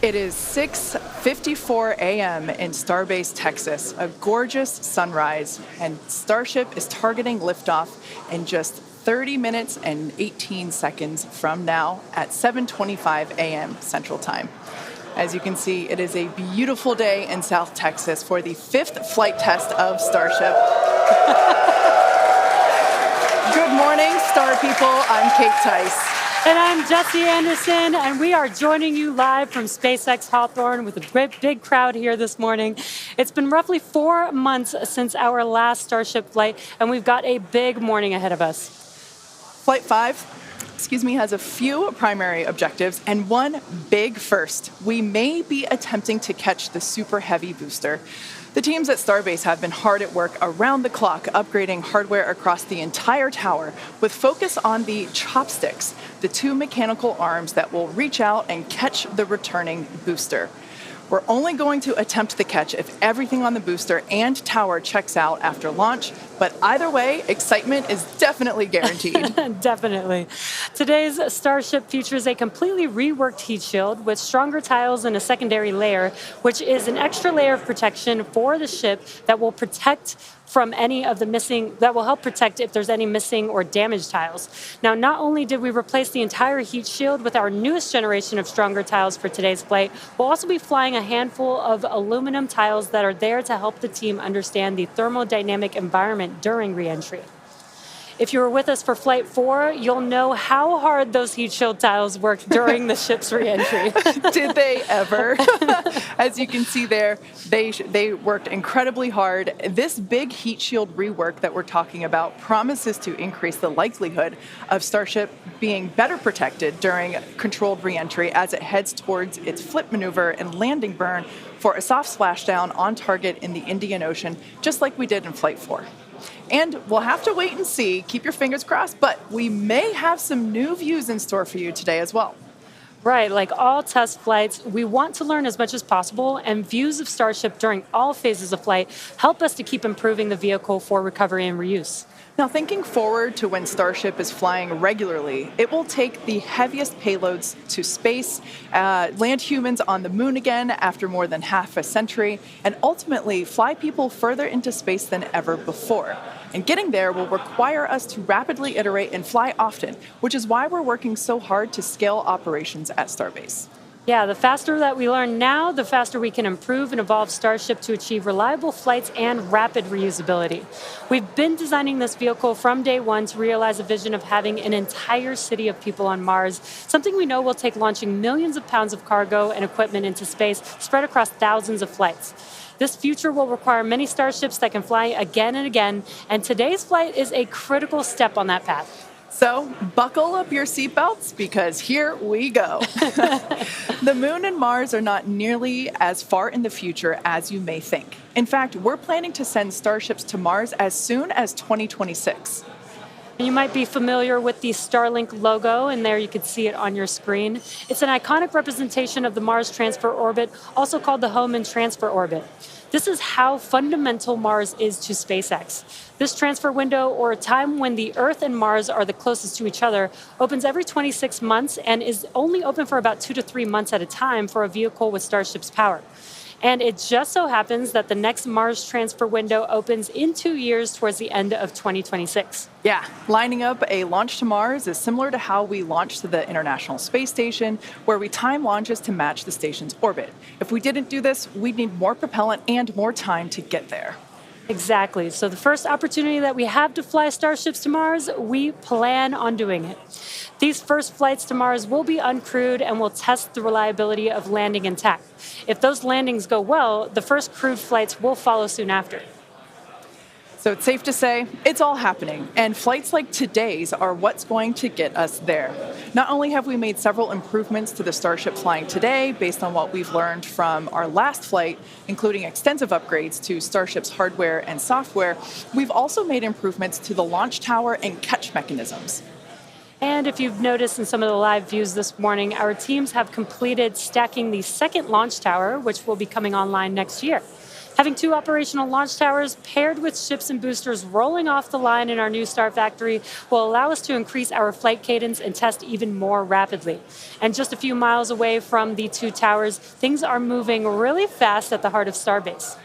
It is 6:54 a.m. in Starbase, Texas, a gorgeous sunrise, and Starship is targeting liftoff in just 30 minutes and 18 seconds from now at 7:25 a.m. Central Time. As you can see, it is a beautiful day in South Texas for the 5th flight test of Starship. Good morning, Star people. I'm Kate Tice. And I'm Jesse Anderson, and we are joining you live from SpaceX Hawthorne with a big crowd here this morning. It's been roughly 4 months since our last Starship flight, and we've got a big morning ahead of us. Flight 5, has a few primary objectives and one big first. We may be attempting to catch the Super Heavy booster. The teams at Starbase have been hard at work around the clock, upgrading hardware across the entire tower with focus on the chopsticks, the 2 mechanical arms that will reach out and catch the returning booster. We're only going to attempt the catch if everything on the booster and tower checks out after launch, but either way, excitement is definitely guaranteed. Definitely. Today's Starship features a completely reworked heat shield with stronger tiles and a secondary layer, which is an extra layer of protection for the ship that will protect from any of the that will help protect if there's any missing or damaged tiles. Now, not only did we replace the entire heat shield with our newest generation of stronger tiles for today's flight, we'll also be flying a handful of aluminum tiles that are there to help the team understand the thermodynamic environment during re-entry. If you were with us for Flight 4, you'll know how hard those heat shield tiles worked during the ship's re-entry. Did they ever? As you can see there, they worked incredibly hard. This big heat shield rework that we're talking about promises to increase the likelihood of Starship being better protected during controlled re-entry as it heads towards its flip maneuver and landing burn for a soft splashdown on target in the Indian Ocean, just like we did in Flight 4. And we'll have to wait and see, keep your fingers crossed, but we may have some new views in store for you today as well. Right, like all test flights, we want to learn as much as possible, and views of Starship during all phases of flight help us to keep improving the vehicle for recovery and reuse. Now, thinking forward to when Starship is flying regularly, it will take the heaviest payloads to space, land humans on the moon again after more than half a century, and ultimately fly people further into space than ever before. And getting there will require us to rapidly iterate and fly often, which is why we're working so hard to scale operations at Starbase. Yeah, the faster that we learn now, the faster we can improve and evolve Starship to achieve reliable flights and rapid reusability. We've been designing this vehicle from day one to realize a vision of having an entire city of people on Mars, something we know will take launching millions of pounds of cargo and equipment into space spread across thousands of flights. This future will require many Starships that can fly again and again, and today's flight is a critical step on that path. So buckle up your seatbelts because here we go. The moon and Mars are not nearly as far in the future as you may think. In fact, we're planning to send Starships to Mars as soon as 2026. You might be familiar with the Starlink logo, and there you can see it on your screen. It's an iconic representation of the Mars Transfer Orbit, also called the Home and Transfer Orbit. This is how fundamental Mars is to SpaceX. This transfer window, or a time when the Earth and Mars are the closest to each other, opens every 26 months and is only open for about 2 to 3 months at a time for a vehicle with Starship's power. And it just so happens that the next Mars transfer window opens in 2 years towards the end of 2026. Yeah, lining up a launch to Mars is similar to how we launched to the International Space Station, where we time launches to match the station's orbit. If we didn't do this, we'd need more propellant and more time to get there. Exactly. So the first opportunity that we have to fly Starships to Mars, we plan on doing it. These first flights to Mars will be uncrewed and will test the reliability of landing intact. If those landings go well, the first crewed flights will follow soon after. So it's safe to say it's all happening, and flights like today's are what's going to get us there. Not only have we made several improvements to the Starship flying today based on what we've learned from our last flight, including extensive upgrades to Starship's hardware and software, we've also made improvements to the launch tower and catch mechanisms. And if you've noticed in some of the live views this morning, our teams have completed stacking the second launch tower, which will be coming online next year. Having two operational launch towers paired with ships and boosters rolling off the line in our new Star Factory will allow us to increase our flight cadence and test even more rapidly. And just a few miles away from the two towers, things are moving really fast at the heart of Starbase.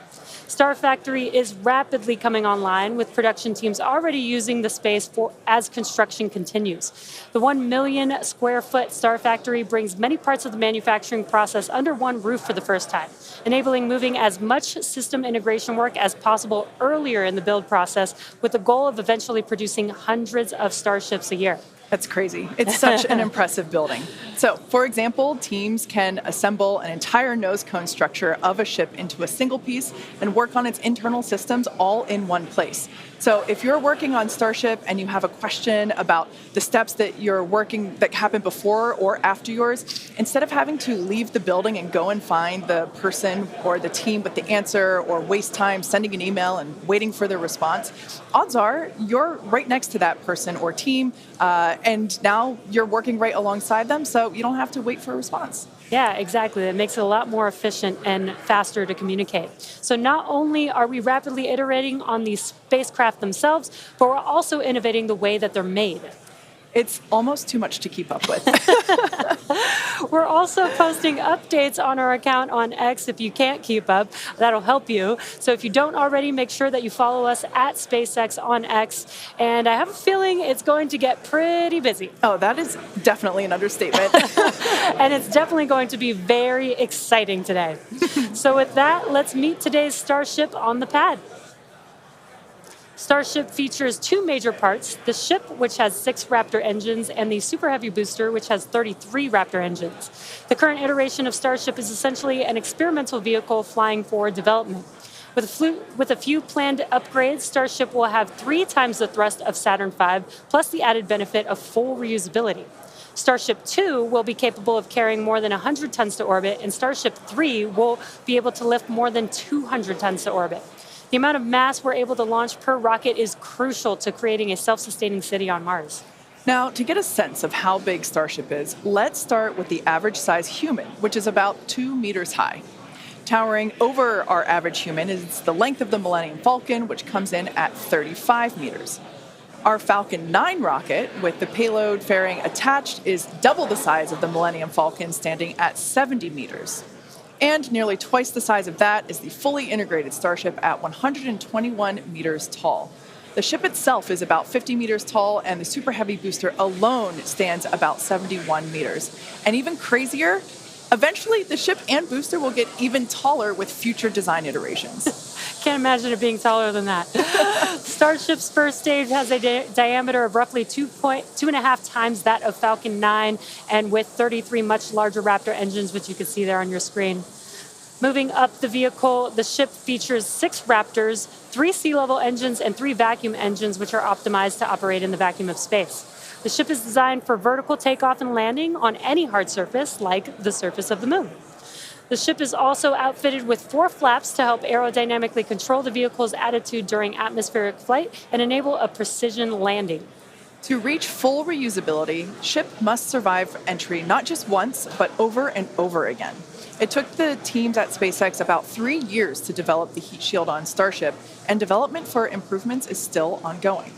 Star Factory is rapidly coming online, with production teams already using the space as construction continues. The 1 million square foot Star Factory brings many parts of the manufacturing process under one roof for the first time, enabling moving as much system integration work as possible earlier in the build process, with the goal of eventually producing hundreds of Starships a year. That's crazy. It's such an impressive building. So, for example, teams can assemble an entire nose cone structure of a ship into a single piece and work on its internal systems all in one place. So if you're working on Starship and you have a question about the steps that you're working that happen before or after yours, instead of having to leave the building and go and find the person or the team with the answer or waste time sending an email and waiting for their response, odds are you're right next to that person or team, and now you're working right alongside them, so you don't have to wait for a response. Yeah, exactly. It makes it a lot more efficient and faster to communicate. So not only are we rapidly iterating on these spacecraft themselves, but we're also innovating the way that they're made. It's almost too much to keep up with. We're also posting updates on our account on X. If you can't keep up, that'll help you. So if you don't already, make sure that you follow us at SpaceX on X. And I have a feeling it's going to get pretty busy. Oh, that is definitely an understatement. And it's definitely going to be very exciting today. So with that, let's meet today's Starship on the pad. Starship features two major parts, the ship, which has 6 Raptor engines, and the Super Heavy booster, which has 33 Raptor engines. The current iteration of Starship is essentially an experimental vehicle flying for development. With a few planned upgrades, Starship will have 3 times the thrust of Saturn V, plus the added benefit of full reusability. Starship 2 will be capable of carrying more than 100 tons to orbit, and Starship 3 will be able to lift more than 200 tons to orbit. The amount of mass we're able to launch per rocket is crucial to creating a self-sustaining city on Mars. Now, to get a sense of how big Starship is, let's start with the average size human, which is about 2 meters high. Towering over our average human is the length of the Millennium Falcon, which comes in at 35 meters. Our Falcon 9 rocket, with the payload fairing attached, is double the size of the Millennium Falcon, standing at 70 meters. And nearly twice the size of that is the fully integrated Starship at 121 meters tall. The ship itself is about 50 meters tall, and the Super Heavy booster alone stands about 71 meters. And even crazier, eventually the ship and booster will get even taller with future design iterations. Can't imagine it being taller than that. Starship's first stage has a diameter of roughly 2.5 times that of Falcon 9, and with 33 much larger Raptor engines, which you can see there on your screen. Moving up the vehicle, the ship features 6 Raptors, 3 sea-level engines, and 3 vacuum engines, which are optimized to operate in the vacuum of space. The ship is designed for vertical takeoff and landing on any hard surface, like the surface of the moon. The ship is also outfitted with 4 flaps to help aerodynamically control the vehicle's attitude during atmospheric flight and enable a precision landing. To reach full reusability, ship must survive entry not just once, but over and over again. It took the teams at SpaceX about 3 years to develop the heat shield on Starship, and development for improvements is still ongoing.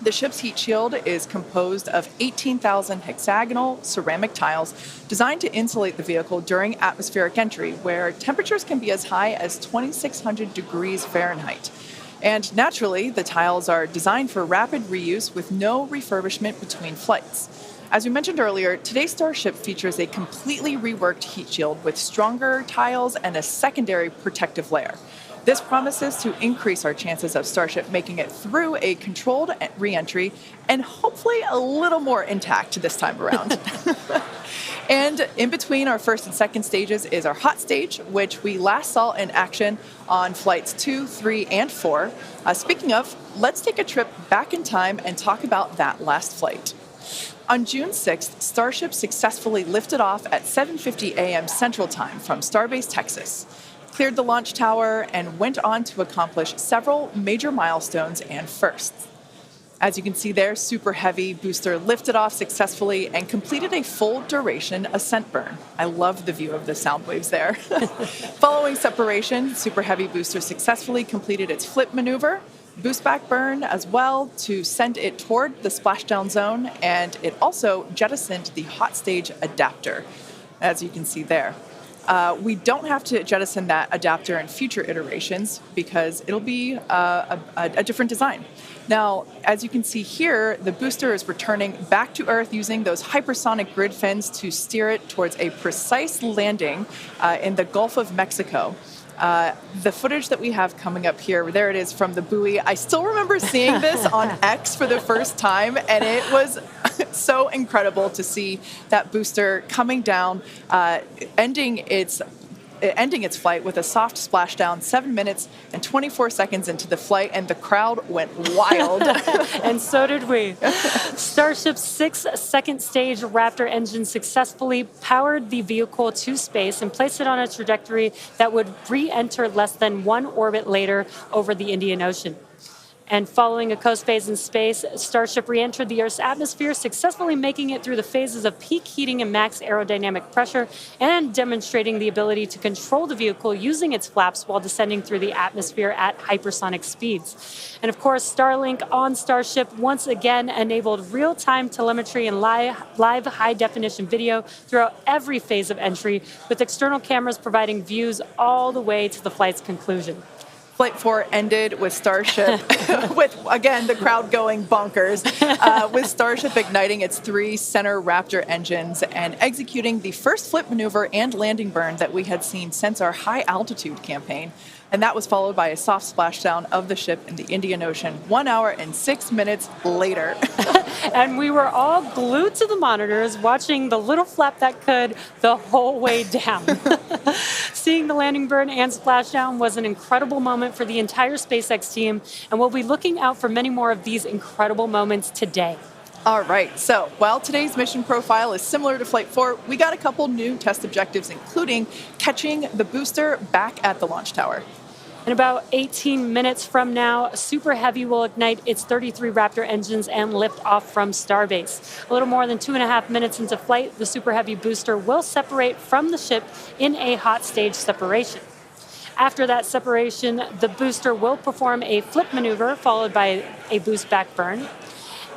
The ship's heat shield is composed of 18,000 hexagonal ceramic tiles designed to insulate the vehicle during atmospheric entry, where temperatures can be as high as 2,600 degrees Fahrenheit. And naturally, the tiles are designed for rapid reuse with no refurbishment between flights. As we mentioned earlier, today's Starship features a completely reworked heat shield with stronger tiles and a secondary protective layer. This promises to increase our chances of Starship making it through a controlled re-entry and hopefully a little more intact this time around. And in between our first and second stages is our hot stage, which we last saw in action on flights 2, 3, and 4. Speaking of, let's take a trip back in time and talk about that last flight. On June 6th, Starship successfully lifted off at 7:50 a.m. Central Time from Starbase, Texas, cleared the launch tower, and went on to accomplish several major milestones and firsts. As you can see there, Super Heavy booster lifted off successfully and completed a full duration ascent burn. I love the view of the sound waves there. Following separation, Super Heavy booster successfully completed its flip maneuver, boost back burn as well to send it toward the splashdown zone, and it also jettisoned the hot stage adapter, as you can see there. We don't have to jettison that adapter in future iterations because it'll be a different design. Now, as you can see here, the booster is returning back to Earth using those hypersonic grid fins to steer it towards a precise landing in the Gulf of Mexico. The footage that we have coming up here, there it is from the buoy. I still remember seeing this on X for the first time, and it was so incredible to see that booster coming down, ending its flight with a soft splashdown 7 minutes and 24 seconds into the flight, and the crowd went wild. And so did we. Starship's 6 second stage Raptor engine successfully powered the vehicle to space and placed it on a trajectory that would re-enter less than 1 orbit later over the Indian Ocean. And following a coast phase in space, Starship re-entered the Earth's atmosphere, successfully making it through the phases of peak heating and max aerodynamic pressure, and demonstrating the ability to control the vehicle using its flaps while descending through the atmosphere at hypersonic speeds. And of course, Starlink on Starship once again enabled real-time telemetry and live high-definition video throughout every phase of entry, with external cameras providing views all the way to the flight's conclusion. Flight 4 ended with Starship, with, again, the crowd going bonkers, with Starship igniting its 3 center Raptor engines and executing the first flip maneuver and landing burn that we had seen since our high-altitude campaign. And that was followed by a soft splashdown of the ship in the Indian Ocean 1 hour and 6 minutes later. And we were all glued to the monitors, watching the little flap that could the whole way down. Seeing the landing burn and splashdown was an incredible moment for the entire SpaceX team, and we'll be looking out for many more of these incredible moments today. All right, so while today's mission profile is similar to Flight 4, we got a couple new test objectives, including catching the booster back at the launch tower. In about 18 minutes from now, Super Heavy will ignite its 33 Raptor engines and lift off from Starbase. A little more than 2.5 minutes into flight, the Super Heavy booster will separate from the ship in a hot stage separation. After that separation, the booster will perform a flip maneuver followed by a boost back burn.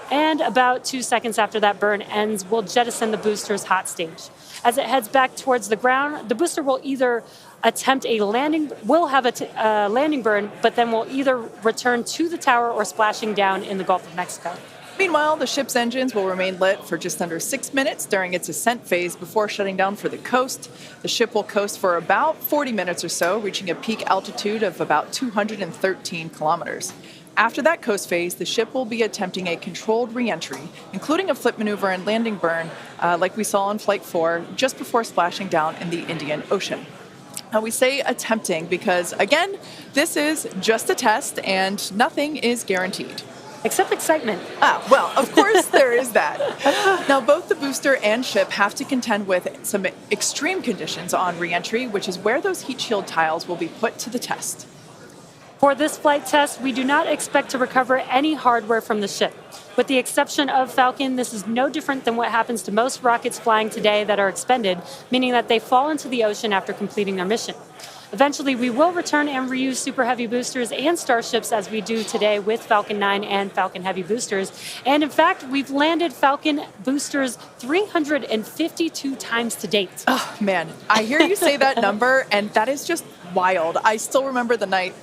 And about 2 seconds after that burn ends, we'll jettison the booster's hot stage. As it heads back towards the ground, the booster will either attempt a landing, will have a landing burn, but then will either return to the tower or splashing down in the Gulf of Mexico. Meanwhile, the ship's engines will remain lit for just under 6 minutes during its ascent phase before shutting down for the coast. The ship will coast for about 40 minutes or so, reaching a peak altitude of about 213 kilometers. After that coast phase, the ship will be attempting a controlled re-entry, including a flip maneuver and landing burn, like we saw on Flight 4, just before splashing down in the Indian Ocean. Now, we say attempting because, again, this is just a test and nothing is guaranteed. Except excitement. Well, of course there is that. Now, both the booster and ship have to contend with some extreme conditions on re-entry, which is where those heat shield tiles will be put to the test. For this flight test, we do not expect to recover any hardware from the ship. With the exception of Falcon, this is no different than what happens to most rockets flying today that are expended, meaning that they fall into the ocean after completing their mission. Eventually, we will return and reuse Super Heavy boosters and Starships as we do today with Falcon 9 and Falcon Heavy boosters. And in fact, we've landed Falcon boosters 352 times to date. Oh, man, I hear you say that number, and that is just wild. I still remember the night,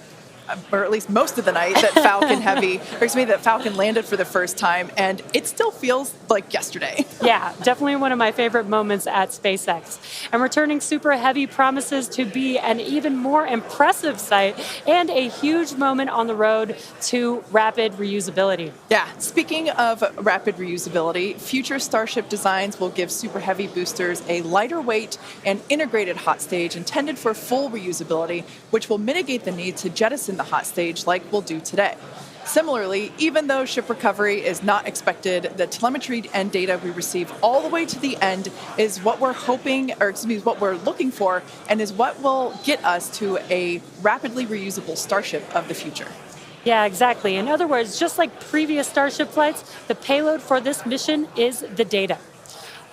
or at least most of the night, that Falcon landed for the first time, and it still feels like yesterday. Yeah, definitely one of my favorite moments at SpaceX. And returning Super Heavy promises to be an even more impressive sight and a huge moment on the road to rapid reusability. Yeah, speaking of rapid reusability, future Starship designs will give Super Heavy boosters a lighter weight and integrated hot stage intended for full reusability, which will mitigate the need to jettison the hot stage like we'll do today. Similarly, even though ship recovery is not expected, the telemetry and data we receive all the way to the end is what we're what we're looking for, and is what will get us to a rapidly reusable Starship of the future. Yeah, exactly. In other words, just like previous Starship flights, the payload for this mission is the data.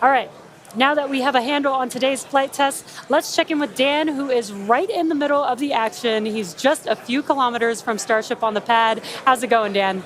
All right. Now that we have a handle on today's flight test, let's check in with Dan, who is right in the middle of the action. He's just a few kilometers from Starship on the pad. How's it going, Dan?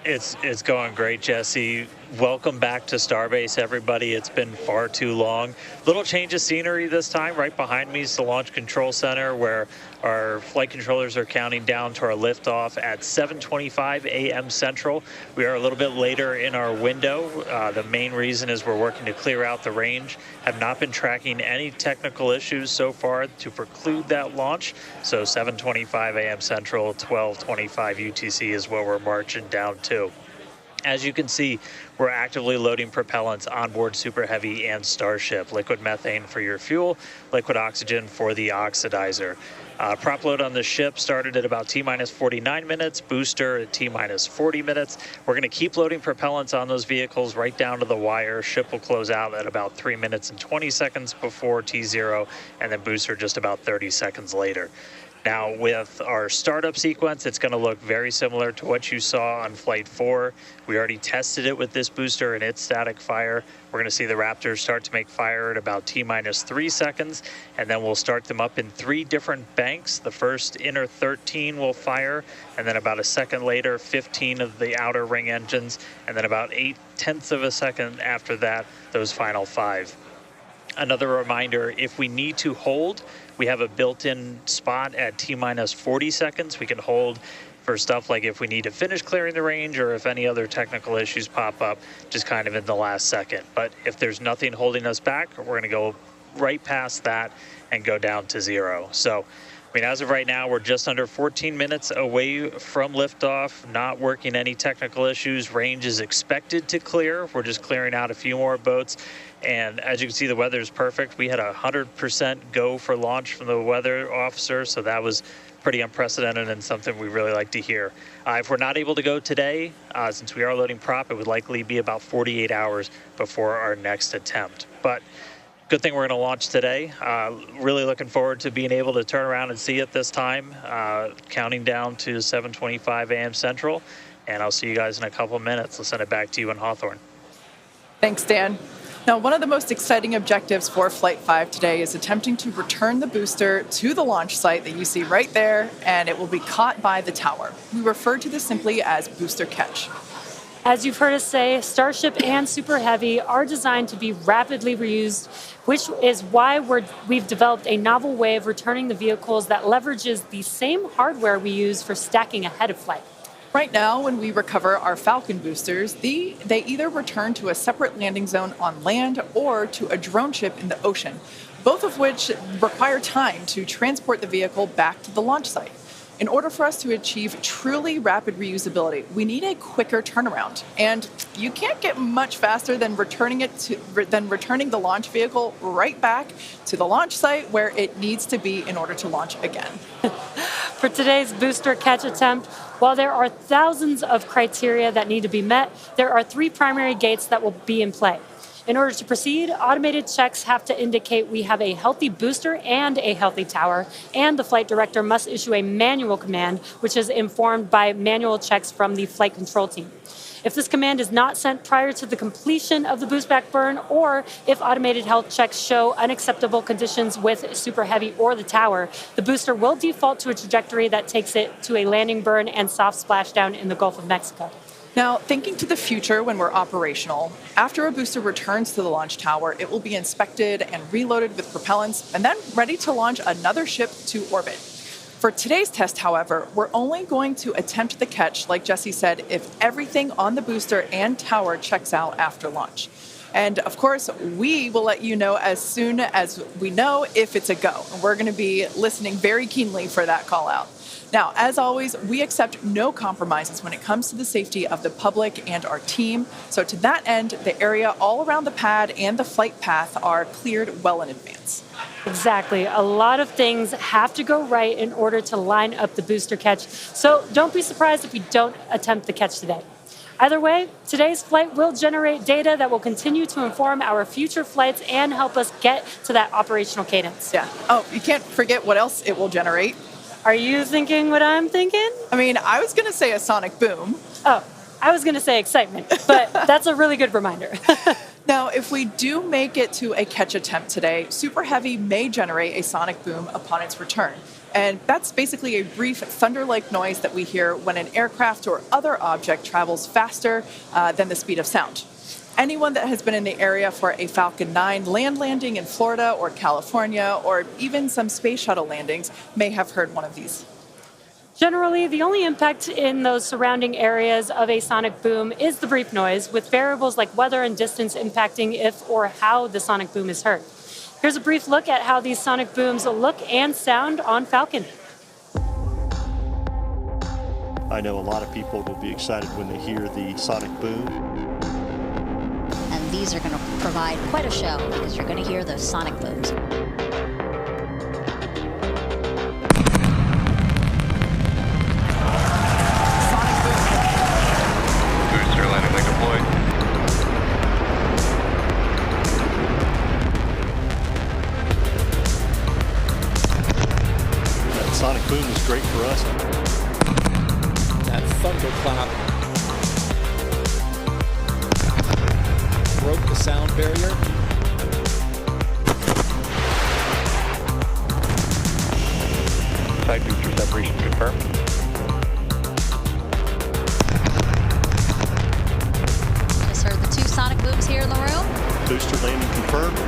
It's going great, Jesse. Welcome back to Starbase, everybody. It's been far too long. Little change of scenery this time. Right behind me is the Launch Control Center, where our flight controllers are counting down to our liftoff at 7:25 a.m. Central. We are a little bit later in our window. The main reason is we're working to clear out the range. Have not been tracking any technical issues so far to preclude that launch. So 7:25 a.m. Central, 12:25 UTC is what we're marching down to. As you can see, we're actively loading propellants onboard Super Heavy and Starship. Liquid methane for your fuel, liquid oxygen for the oxidizer. Prop load on the ship started at about T-minus 49 minutes, booster at T-minus 40 minutes. We're going to keep loading propellants on those vehicles right down to the wire. Ship will close out at about 3 minutes and 20 seconds before T0, and then booster just about 30 seconds later. Now, with our startup sequence, it's going to look very similar to what you saw on Flight 4. We already tested it with this booster and its static fire. We're going to see the Raptors start to make fire at about T-minus 3 seconds, and then we'll start them up in 3 different banks. The first inner 13 will fire, and then about a second later, 15 of the outer ring engines, and then about 0.8 of a second after that, those final 5. Another reminder, if we need to hold, we have a built-in spot at T-minus 40 seconds. We can hold for stuff like if we need to finish clearing the range or if any other technical issues pop up, just kind of in the last second. But if there's nothing holding us back, we're going to go right past that and go down to 0. So, I mean, as of right now, we're just under 14 minutes away from liftoff, not working any technical issues. Range is expected to clear. We're just clearing out a few more boats. And as you can see, the weather is perfect. We had 100% go for launch from the weather officer, so that was pretty unprecedented and something we really like to hear. If we're not able to go today, since we are loading prop, it would likely be about 48 hours before our next attempt. But good thing we're going to launch today. Really looking forward to being able to turn around and see it this time. Counting down to 7:25 a.m. Central, and I'll see you guys in a couple of minutes. I'll send it back to you in Hawthorne. Thanks, Dan. Now, one of the most exciting objectives for Flight 5 today is attempting to return the booster to the launch site that you see right there, and it will be caught by the tower. We refer to this simply as booster catch. As you've heard us say, Starship and Super Heavy are designed to be rapidly reused, which is why we've developed a novel way of returning the vehicles that leverages the same hardware we use for stacking ahead of flight. Right now, when we recover our Falcon boosters, they either return to a separate landing zone on land or to a drone ship in the ocean, both of which require time to transport the vehicle back to the launch site. In order for us to achieve truly rapid reusability, we need a quicker turnaround. And you can't get much faster than returning the launch vehicle right back to the launch site where it needs to be in order to launch again. For today's booster catch attempt, while there are thousands of criteria that need to be met, there are 3 primary gates that will be in play. In order to proceed, automated checks have to indicate we have a healthy booster and a healthy tower, and the flight director must issue a manual command, which is informed by manual checks from the flight control team. If this command is not sent prior to the completion of the boost back burn, or if automated health checks show unacceptable conditions with Super Heavy or the tower, the booster will default to a trajectory that takes it to a landing burn and soft splashdown in the Gulf of Mexico. Now, thinking to the future when we're operational, after a booster returns to the launch tower, it will be inspected and reloaded with propellants and then ready to launch another ship to orbit. For today's test, however, we're only going to attempt the catch, like Jesse said, if everything on the booster and tower checks out after launch. And of course, we will let you know as soon as we know if it's a go. And we're going to be listening very keenly for that call out. Now, as always, we accept no compromises when it comes to the safety of the public and our team. So to that end, the area all around the pad and the flight path are cleared well in advance. Exactly. A lot of things have to go right in order to line up the booster catch. So don't be surprised if we don't attempt the catch today. Either way, today's flight will generate data that will continue to inform our future flights and help us get to that operational cadence. Yeah. Oh, you can't forget what else it will generate. Are you thinking what I'm thinking? I mean, I was going to say a sonic boom. Oh, I was going to say excitement, but that's a really good reminder. Now, if we do make it to a catch attempt today, Super Heavy may generate a sonic boom upon its return. And that's basically a brief thunder-like noise that we hear when an aircraft or other object travels faster than the speed of sound. Anyone that has been in the area for a Falcon 9 land landing in Florida or California, or even some space shuttle landings, may have heard one of these. Generally, the only impact in those surrounding areas of a sonic boom is the brief noise, with variables like weather and distance impacting if or how the sonic boom is heard. Here's a brief look at how these sonic booms look and sound on Falcon. I know a lot of people will be excited when they hear the sonic boom. And these are going to provide quite a show because you're going to hear those sonic booms. Booster landing leg deployed. That sonic boom is great for us. That thunderclap broke the sound barrier. Side booster separation confirmed. Just heard the two sonic booms here in the room. Booster landing confirmed.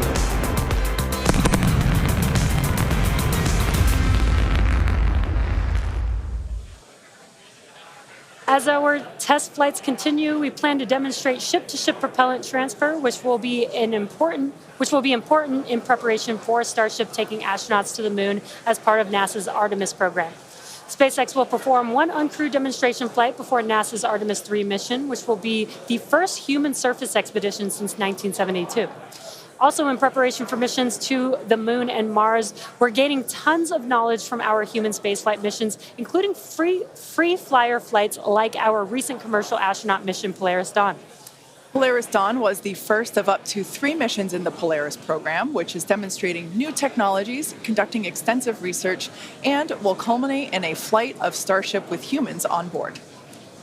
As our test flights continue, we plan to demonstrate ship-to-ship propellant transfer, which will be important in preparation for Starship taking astronauts to the moon as part of NASA's Artemis program. SpaceX will perform one uncrewed demonstration flight before NASA's Artemis 3 mission, which will be the first human surface expedition since 1972. Also, in preparation for missions to the moon and Mars, we're gaining tons of knowledge from our human spaceflight missions, including free flyer flights like our recent commercial astronaut mission, Polaris Dawn. Polaris Dawn was the first of up to 3 missions in the Polaris program, which is demonstrating new technologies, conducting extensive research, and will culminate in a flight of Starship with humans on board.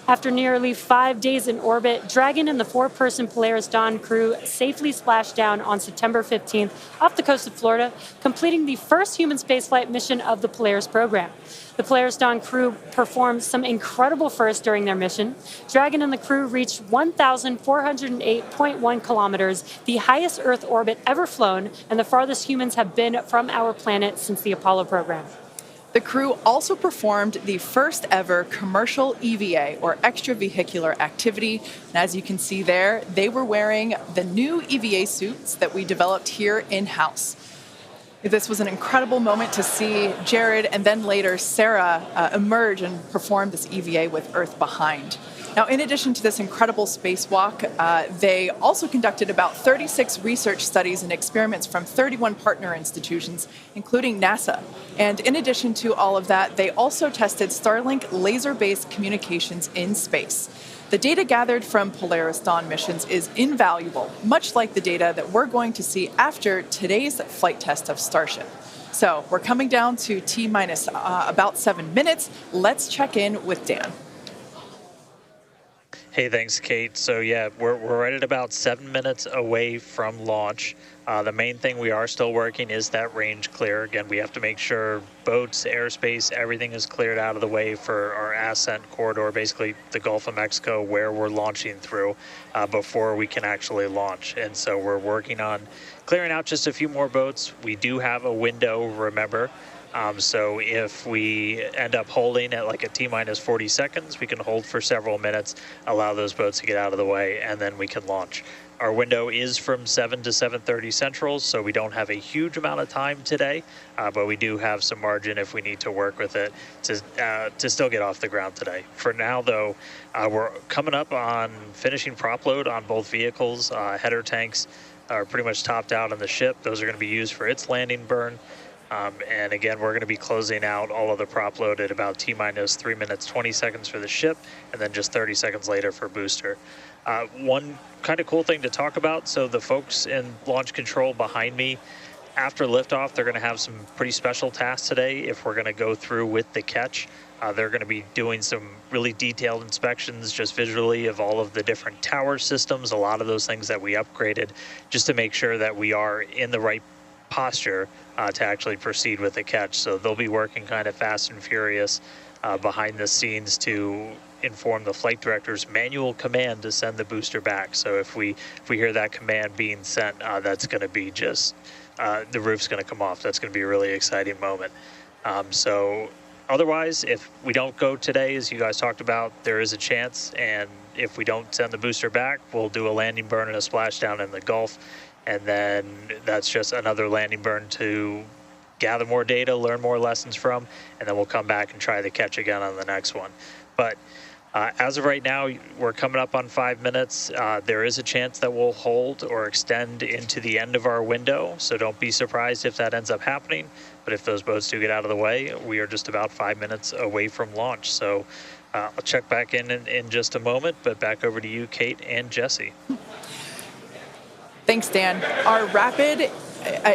After nearly 5 days in orbit, Dragon and the 4-person Polaris Dawn crew safely splashed down on September 15th off the coast of Florida, completing the first human spaceflight mission of the Polaris program. The Polaris Dawn crew performed some incredible firsts during their mission. Dragon and the crew reached 1,408.1 kilometers, the highest Earth orbit ever flown, and the farthest humans have been from our planet since the Apollo program. The crew also performed the first ever commercial EVA, or extravehicular activity. And as you can see there, they were wearing the new EVA suits that we developed here in-house. This was an incredible moment to see Jared and then later Sarah emerge and perform this EVA with Earth behind. Now, in addition to this incredible spacewalk, they also conducted about 36 research studies and experiments from 31 partner institutions, including NASA. And in addition to all of that, they also tested Starlink laser-based communications in space. The data gathered from Polaris Dawn missions is invaluable, much like the data that we're going to see after today's flight test of Starship. So we're coming down to T-minus about 7 minutes. Let's check in with Dan. Hey, thanks, Kate. So yeah, we're right at about 7 minutes away from launch. The main thing we are still working is that range clear. Again, we have to make sure boats, airspace, everything is cleared out of the way for our ascent corridor, basically the Gulf of Mexico, where we're launching through before we can actually launch. And so we're working on clearing out just a few more boats. We do have a window, remember. So if we end up holding at like a T-minus 40 seconds, we can hold for several minutes, allow those boats to get out of the way, and then we can launch. Our window is from 7 to 7:30 Central, so we don't have a huge amount of time today, but we do have some margin if we need to work with it to still get off the ground today. For now, though, we're coming up on finishing prop load on both vehicles. Header tanks are pretty much topped out on the ship. Those are going to be used for its landing burn. And again, we're going to be closing out all of the prop load at about T-minus 3 minutes, 20 seconds for the ship, and then just 30 seconds later for booster. One kind of cool thing to talk about, so the folks in launch control behind me, after liftoff, they're going to have some pretty special tasks today if we're going to go through with the catch. They're going to be doing some really detailed inspections just visually of all of the different tower systems, a lot of those things that we upgraded, just to make sure that we are in the right posture to actually proceed with the catch. So they'll be working kind of fast and furious behind the scenes to inform the flight director's manual command to send the booster back. So if we hear that command being sent, that's going to be just the roof's going to come off. That's going to be a really exciting moment. So otherwise, if we don't go today, as you guys talked about, there is a chance, and if we don't send the booster back, we'll do a landing burn and a splashdown in the Gulf, and then that's just another landing burn to gather more data, learn more lessons from, and then we'll come back and try the catch again on the next one. But as of right now, we're coming up on 5 minutes. There is a chance that we'll hold or extend into the end of our window, so don't be surprised if that ends up happening. But if those boats do get out of the way, we are just about 5 minutes away from launch. So I'll check back in just a moment, but back over to you, Kate and Jesse. Thanks, Dan. Our rapid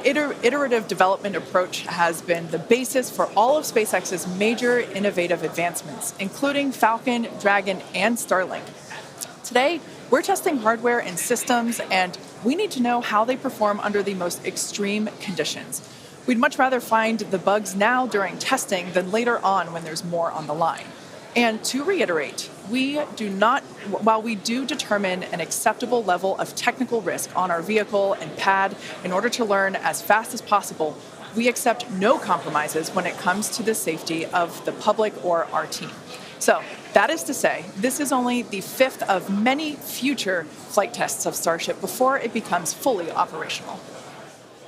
iterative development approach has been the basis for all of SpaceX's major innovative advancements, including Falcon, Dragon, and Starlink. Today, we're testing hardware and systems, and we need to know how they perform under the most extreme conditions. We'd much rather find the bugs now during testing than later on when there's more on the line. And to reiterate, while we do determine an acceptable level of technical risk on our vehicle and pad in order to learn as fast as possible, we accept no compromises when it comes to the safety of the public or our team. So that is to say, this is only the fifth of many future flight tests of Starship before it becomes fully operational.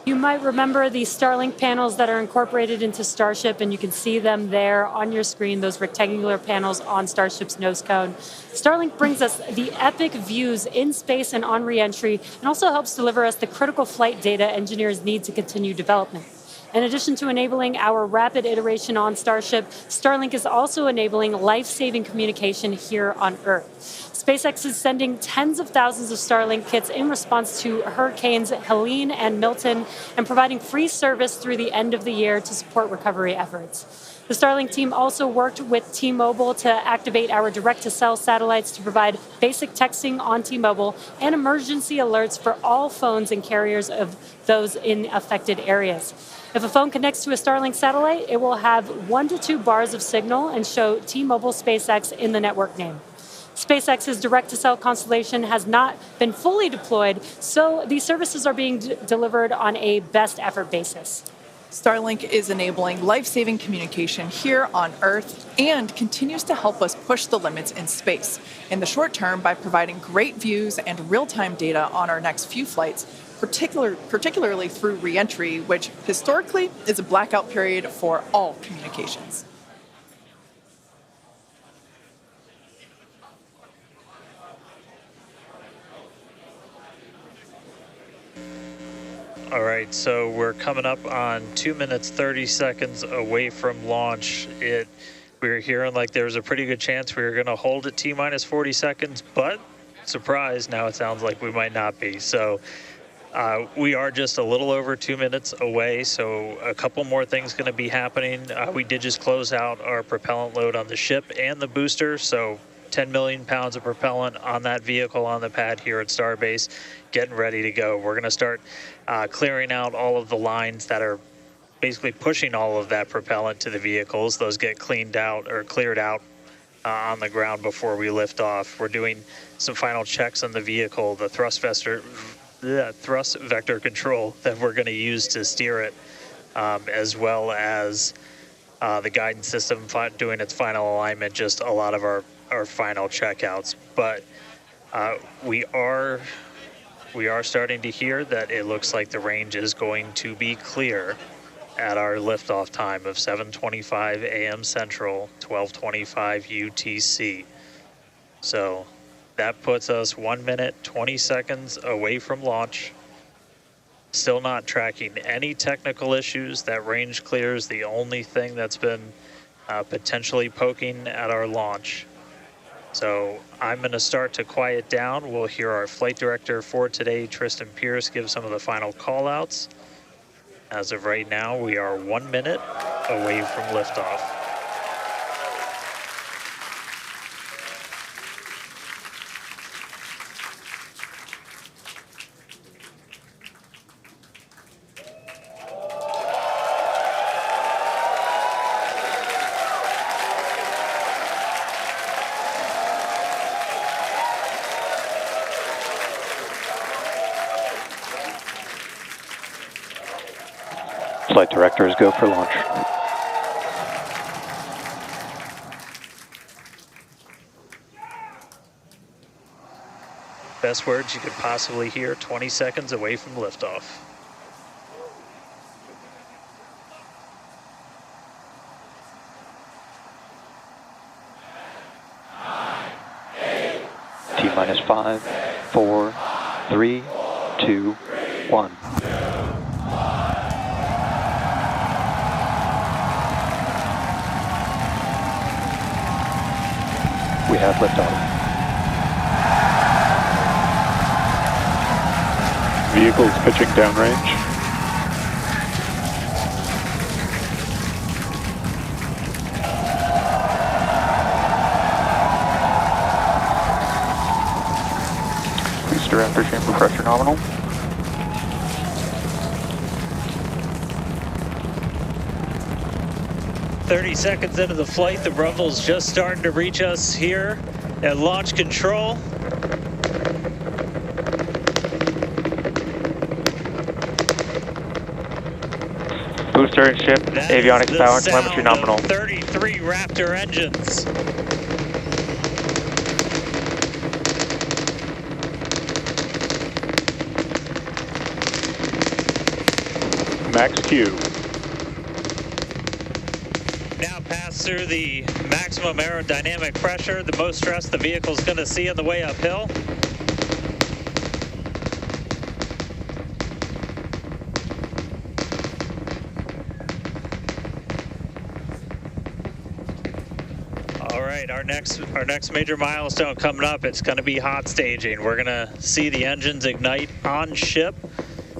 You might remember the Starlink panels that are incorporated into Starship, and you can see them there on your screen, those rectangular panels on Starship's nose cone. Starlink brings us the epic views in space and on re-entry, and also helps deliver us the critical flight data engineers need to continue development. In addition to enabling our rapid iteration on Starship, Starlink is also enabling life-saving communication here on Earth. SpaceX is sending tens of thousands of Starlink kits in response to Hurricanes Helene and Milton, and providing free service through the end of the year to support recovery efforts. The Starlink team also worked with T-Mobile to activate our direct-to-cell satellites to provide basic texting on T-Mobile and emergency alerts for all phones and carriers of those in affected areas. If a phone connects to a Starlink satellite, it will have 1 to 2 bars of signal and show T-Mobile SpaceX in the network name. SpaceX's direct-to-cell constellation has not been fully deployed, so these services are being delivered on a best effort basis. Starlink is enabling life-saving communication here on Earth and continues to help us push the limits in space. In the short term, by providing great views and real-time data on our next few flights, particularly through re-entry, which historically is a blackout period for all communications. All right, so we're coming up on 2 minutes, 30 seconds away from launch. We were hearing like there was a pretty good chance we were going to hold at T-minus 40 seconds, but surprise, now it sounds like we might not be. So we are just a little over 2 minutes away, so a couple more things going to be happening. We did just close out our propellant load on the ship and the booster, so 10 million pounds of propellant on that vehicle on the pad here at Starbase, getting ready to go. We're going to start clearing out all of the lines that are basically pushing all of that propellant to the vehicles. Those get cleaned out or cleared out on the ground before we lift off. We're doing some final checks on the vehicle, the thrust vector control that we're going to use to steer it, as well as the guidance system doing its final alignment, just a lot of our final checkouts. But we are starting to hear that it looks like the range is going to be clear at our liftoff time of 7:25 a.m. Central, 12:25 UTC. So that puts us 1 minute, 20 seconds away from launch. Still not tracking any technical issues. That range clear is the only thing that's been potentially poking at our launch. So I'm going to start to quiet down. We'll hear our flight director for today, Tristan Pierce, give some of the final call outs. As of right now, we are 1 minute away from liftoff. Flight directors go for launch. Best words you could possibly hear 20 seconds away from liftoff. T-minus 5, 4, 3, 2, 1. We have liftoff. Vehicles pitching downrange. Booster after chamber pressure nominal. "30 seconds into the flight, the rumble's just starting to reach us here at launch control. Booster and ship, That avionics is the power and sound telemetry nominal. of 33 Raptor engines. Max Q. Now pass through the maximum aerodynamic pressure, the most stress the vehicle's going to see on the way uphill. All right, our next major milestone coming up, it's going to be hot staging. We're going to see the engines ignite on ship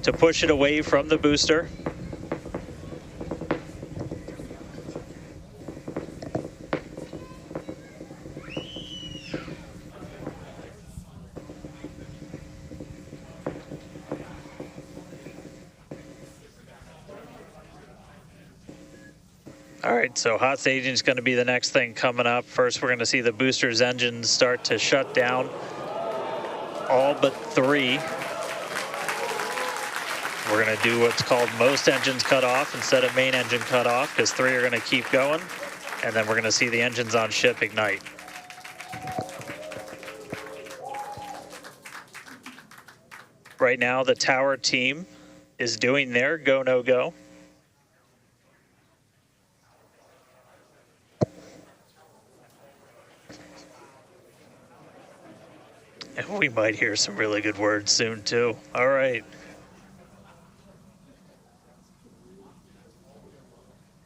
to push it away from the booster. All right, so hot staging is going to be the next thing coming up. First, we're going to see the booster's engines start to shut down, all but 3. We're going to do what's called most engines cut off instead of main engine cut off, because 3 are going to keep going, and then we're going to see the engines on ship ignite. Right now, the tower team is doing their go, no go. And we might hear some really good words soon, too. All right.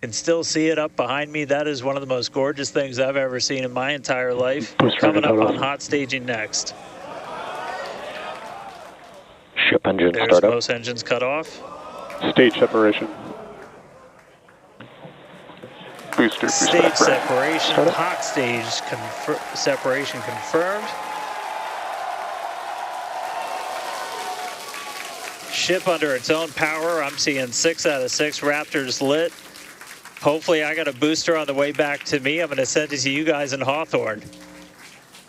Can still see it up behind me. That is one of the most gorgeous things I've ever seen in my entire life. Coming up on hot staging next. Ship engine There's startup. most engines cut off. Stage separation. Booster Stage separation. separation, Startup. hot stage separation confirmed. Ship under its own power. I'm seeing 6 out of 6 Raptors lit. Hopefully I got a booster on the way back to me. I'm going to send it to you guys in Hawthorne.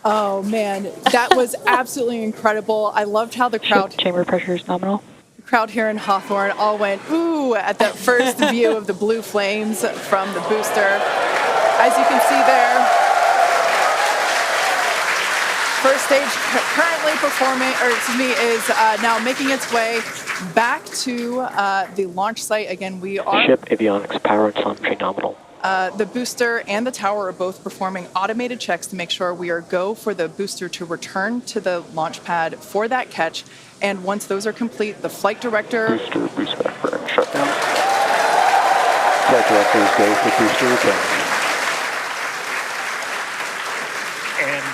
Oh man, that was absolutely incredible. I loved how the Chamber pressure is nominal. crowd here in Hawthorne all went ooh at that first view of the blue flames from the booster. As you can see there, first stage currently performing, is now making its way back to the launch site. Again, we are... Ship avionics power and telemetry nominal. The booster and the tower are both performing automated checks to make sure we are go for the booster to return to the launch pad for that catch. And once those are complete, the flight director... Booster boost back burn shutdown. Flight directors go for booster return. And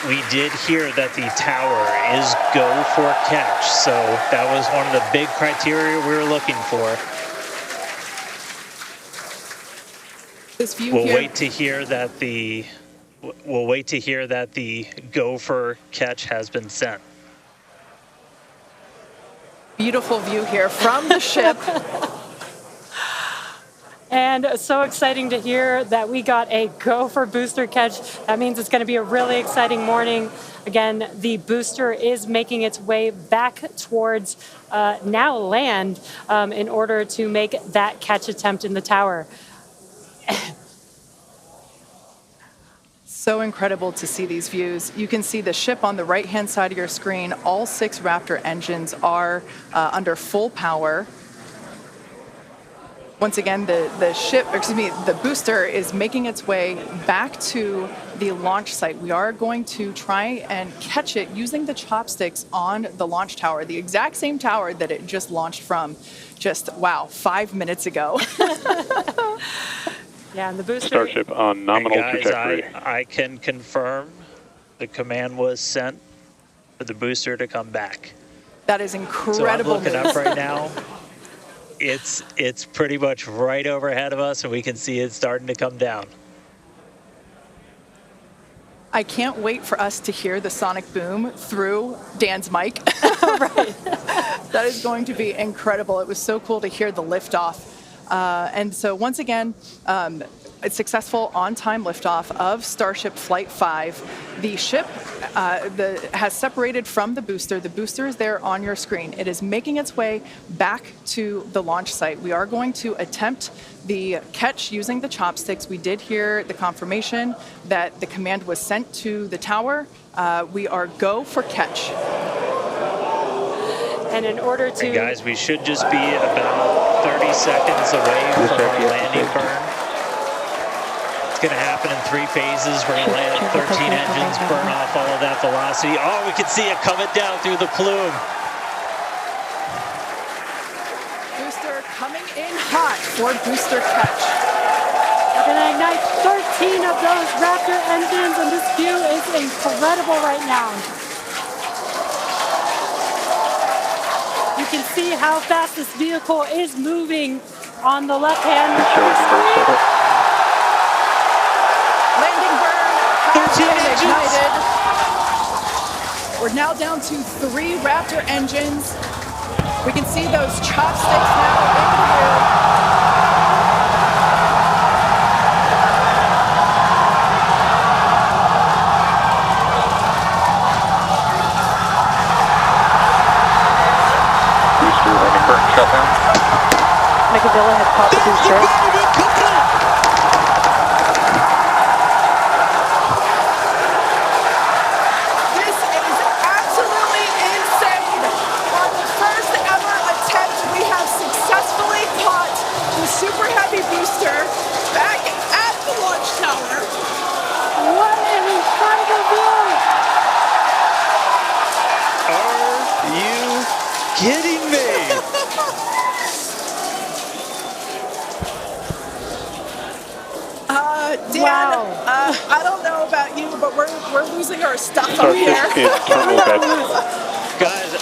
we did hear that the tower is go for catch. So that was one of the big criteria we were looking for. This view We'll here. wait to hear that the go for catch has been sent. Beautiful view here from the ship. And so exciting to hear that we got a go for booster catch. That means it's going to be a really exciting morning. Again, the booster is making its way back towards now land in order to make that catch attempt in the tower. So incredible to see these views. You can see the ship on the right-hand side of your screen. All 6 Raptor engines are under full power. Once again, the booster is making its way back to the launch site. We are going to try and catch it using the chopsticks on the launch tower, the exact same tower that it just launched from just, 5 minutes ago. Yeah, and the booster. Starship on nominal Guys, trajectory. I can confirm the command was sent for the booster to come back. That is So I'm incredible looking news. up right now. It's pretty much right overhead of us, and we can see it starting to come down. I can't wait for us to hear the sonic boom through Dan's mic. Right. That is going to be incredible. It was so cool to hear the liftoff. And so once again, a successful on-time liftoff of Starship Flight 5. The ship has separated from the booster. The booster is there on your screen. It is making its way back to the launch site. We are going to attempt the catch using the chopsticks. We did hear the confirmation that the command was sent to the tower. We are go for catch. And in order to... And guys, we should just be about 30 seconds away from our landing burn. It's going to happen in 3 phases. We're going to land 13 engines, burn off all of that velocity. Oh, we can see it coming down through the plume. Booster coming in hot for booster catch. We're going to ignite 13 of those Raptor engines, and this view is incredible right now. You can see how fast this vehicle is moving on the left-hand screen. Landing burn has 13 been engines. ignited. We're now down to 3 Raptor engines. We can see those chopsticks now in view. Booster landing burn shutdown. Megadilla had popped the booster. This is absolutely insane. On the first ever attempt, we have successfully caught the Super Heavy booster back at the launch tower. What an incredible view! Are you kidding me? Dan, Wow. I don't know about you, but we're losing our stuff up Starship here. in terminal bed. Guys,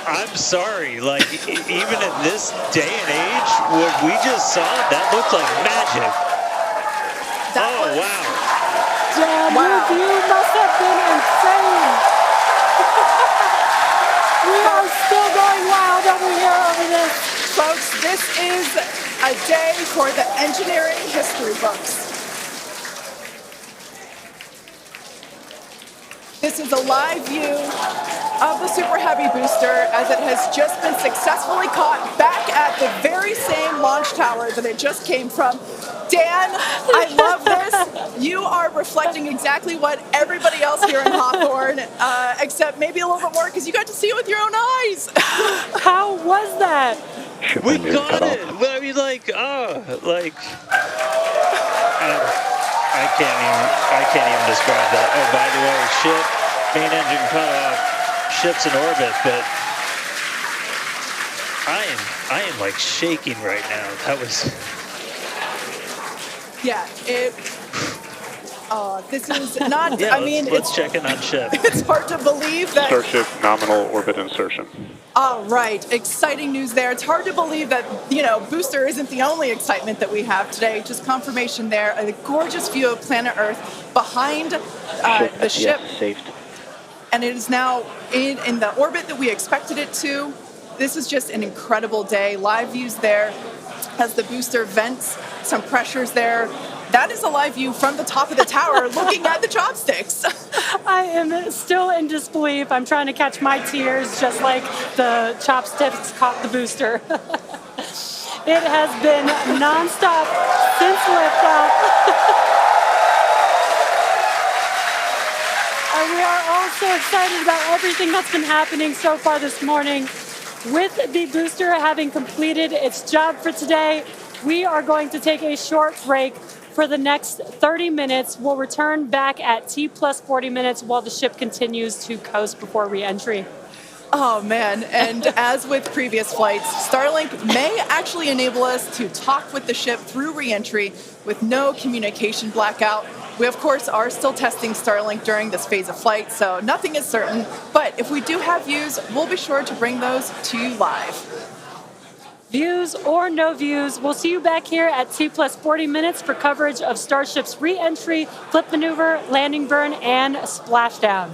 I'm sorry. Like, even in this day and age, what we just saw, that looked like magic. That Oh, was- wow. Damn, Wow. your view must have been insane! We are still going wild over here over this. Folks, this is a day for the engineering history books. This is a live view of the Super Heavy booster as it has just been successfully caught back at the very same launch tower that it just came from. Dan, I love this. You are reflecting exactly what everybody else here in Hawthorne, except maybe a little bit more because you got to see it with your own eyes. How was that? Ship We window got cut off. it. Well, I mean, like, I can't even describe that. Oh, by the way, ship, main engine cut off, ship's in orbit, but I am like shaking right now. That was, Yeah, This is not, Yeah, I mean, let's check in on ship. it's hard to believe that. Starship nominal orbit insertion. All right, exciting news there. It's hard to believe that, booster isn't the only excitement that we have today. Just confirmation there. A gorgeous view of planet Earth behind the ship. Saved. And it is now in the orbit that we expected it to. This is just an incredible day. Live views there as the booster vents, some pressures there. That is a live view from the top of the tower looking at the chopsticks. I am still in disbelief. I'm trying to catch my tears just like the chopsticks caught the booster. It has been nonstop since liftoff. And we are all so excited about everything that's been happening so far this morning. With the booster having completed its job for today, we are going to take a short break for the next 30 minutes. We'll return back at T plus 40 minutes while the ship continues to coast before re-entry. Oh man, and as with previous flights, Starlink may actually enable us to talk with the ship through re-entry with no communication blackout. We, of course, are still testing Starlink during this phase of flight, so nothing is certain. But if we do have views, we'll be sure to bring those to you live. Views or no views, we'll see you back here at T plus 40 minutes for coverage of Starship's re-entry, flip maneuver, landing burn, and splashdown.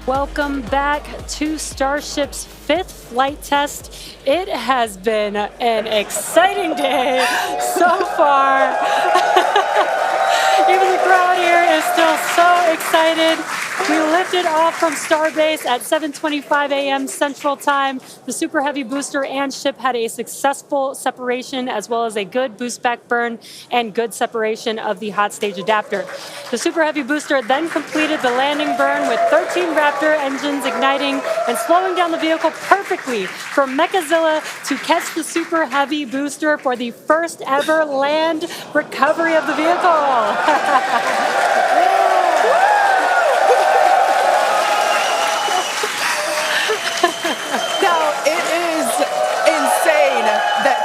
Welcome back to Starship's 5th flight test. It has been an exciting day so far. Even the crowd here is still so excited. We lifted off from Starbase at 7:25 a.m. Central Time. The Super Heavy booster and ship had a successful separation, as well as a good boost back burn and good separation of the hot stage adapter. The Super Heavy booster then completed the landing burn with 13 Raptor engines igniting and slowing down the vehicle perfectly for Mechazilla to catch the Super Heavy booster for the first ever land recovery of the vehicle. Now, it is insane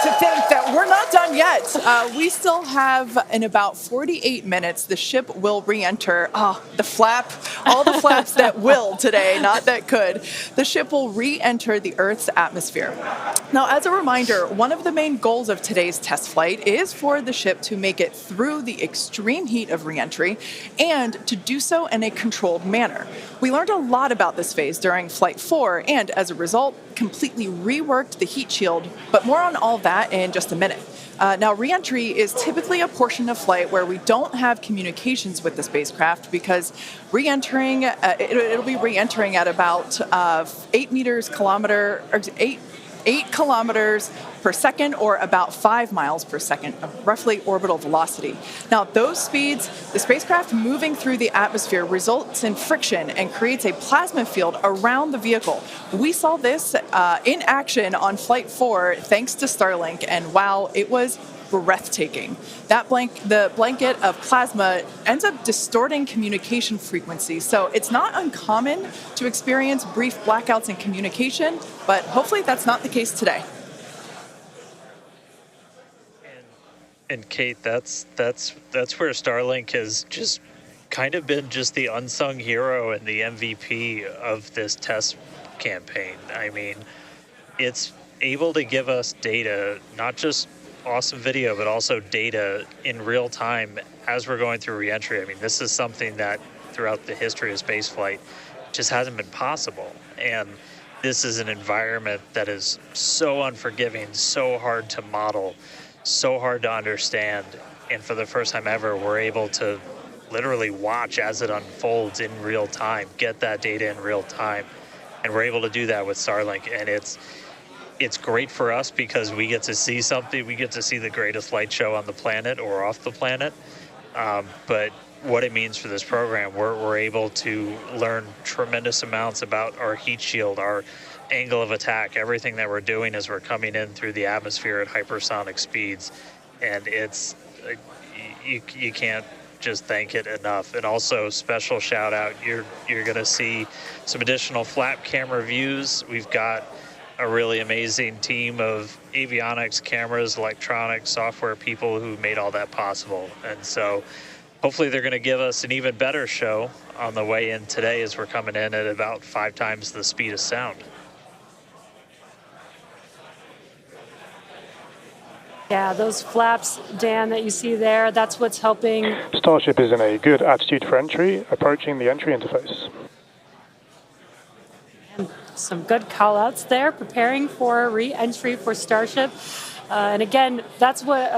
to think that we're not done yet. We still have, in about 48 minutes, the ship will re-enter. All the flaps that will today, not that could. The ship will re-enter the Earth's atmosphere. Now, as a reminder, one of the main goals of today's test flight is for the ship to make it through the extreme heat of re-entry and to do so in a controlled manner. We learned a lot about this phase during Flight 4 and, as a result, completely reworked the heat shield, but more on all that in just a minute. Now, re-entry is typically a portion of flight where we don't have communications with the spacecraft because re-entering, it'll be re-entering at about 8 kilometers per second, or about 5 miles per second of roughly orbital velocity. Now, those speeds, the spacecraft moving through the atmosphere results in friction and creates a plasma field around the vehicle. We saw this in action on Flight 4 thanks to Starlink, and wow, it was breathtaking. The blanket of plasma ends up distorting communication frequencies, so it's not uncommon to experience brief blackouts in communication, but hopefully that's not the case today. And Kate, that's where Starlink has just kind of been just the unsung hero and the MVP of this test campaign. I mean, it's able to give us data, not just awesome video, but also data in real time as we're going through reentry. I mean, this is something that throughout the history of spaceflight just hasn't been possible. And this is an environment that is so unforgiving, so hard to model, so hard to understand. And for the first time ever, we're able to literally watch as it unfolds in real time, get that data in real time. And we're able to do that with Starlink. And it's great for us because we get to see something. We get to see the greatest light show on the planet or off the planet. But what it means for this program, we're able to learn tremendous amounts about our heat shield, our angle of attack, everything that we're doing as we're coming in through the atmosphere at hypersonic speeds. And it's you can't just thank it enough. And also, special shout out, you're going to see some additional flap camera views. We've got a really amazing team of avionics, cameras, electronics, software people who made all that possible. And so hopefully they're going to give us an even better show on the way in today as we're coming in at about 5 times the speed of sound. Yeah, those flaps, Dan, that you see there, that's what's helping. Starship is in a good attitude for entry, approaching the entry interface. And some good call-outs there, preparing for re-entry for Starship. And again, that's what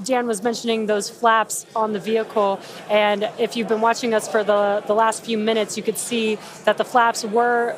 Dan was mentioning, those flaps on the vehicle. And if you've been watching us for the last few minutes, you could see that the flaps were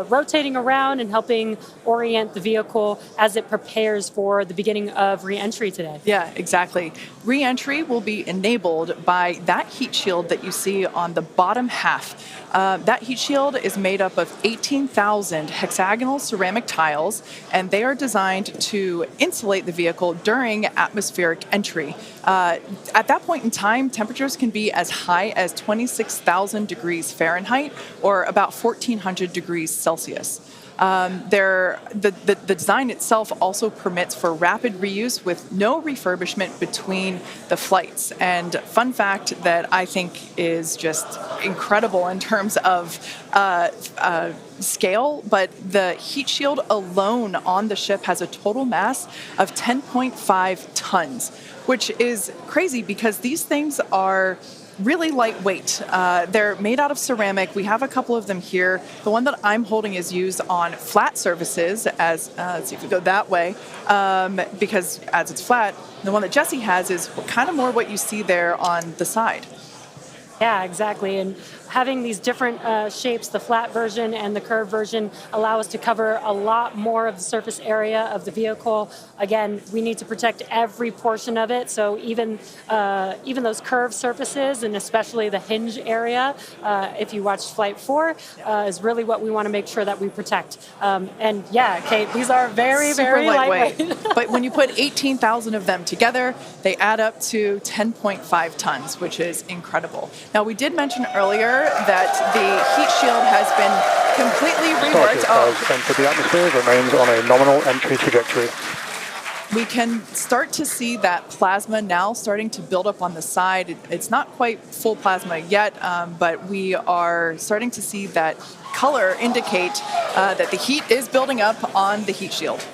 rotating around and helping orient the vehicle as it prepares for the beginning of re-entry today. Yeah, exactly. Re-entry will be enabled by that heat shield that you see on the bottom half. That heat shield is made up of 18,000 hexagonal ceramic tiles, and they are designed to insulate the vehicle during atmospheric entry. At that point in time, temperatures can be as high as 26,000 degrees Fahrenheit or about 1,400 degrees Celsius. The design itself also permits for rapid reuse with no refurbishment between the flights. And fun fact that I think is just incredible in terms of scale, but the heat shield alone on the ship has a total mass of 10.5 tons, which is crazy because these things are really lightweight. They're made out of ceramic. We have a couple of them here. The one that I'm holding is used on flat surfaces, as let's see if we go that way, because as it's flat. The one that Jesse has is kind of more what you see there on the side. Yeah, exactly. And having these different shapes, the flat version and the curved version, allow us to cover a lot more of the surface area of the vehicle. Again, we need to protect every portion of it. So even those curved surfaces, and especially the hinge area, if you watched Flight 4, is really what we want to make sure that we protect. And yeah, Kate, these are very, very lightweight. But when you put 18,000 of them together, they add up to 10.5 tons, which is incredible. Now, we did mention earlier that the heat shield has been completely reworked. Starship has entered the atmosphere, remains on a nominal entry trajectory. We can start to see that plasma now starting to build up on the side. It's not quite full plasma yet, but we are starting to see that color indicate that the heat is building up on the heat shield.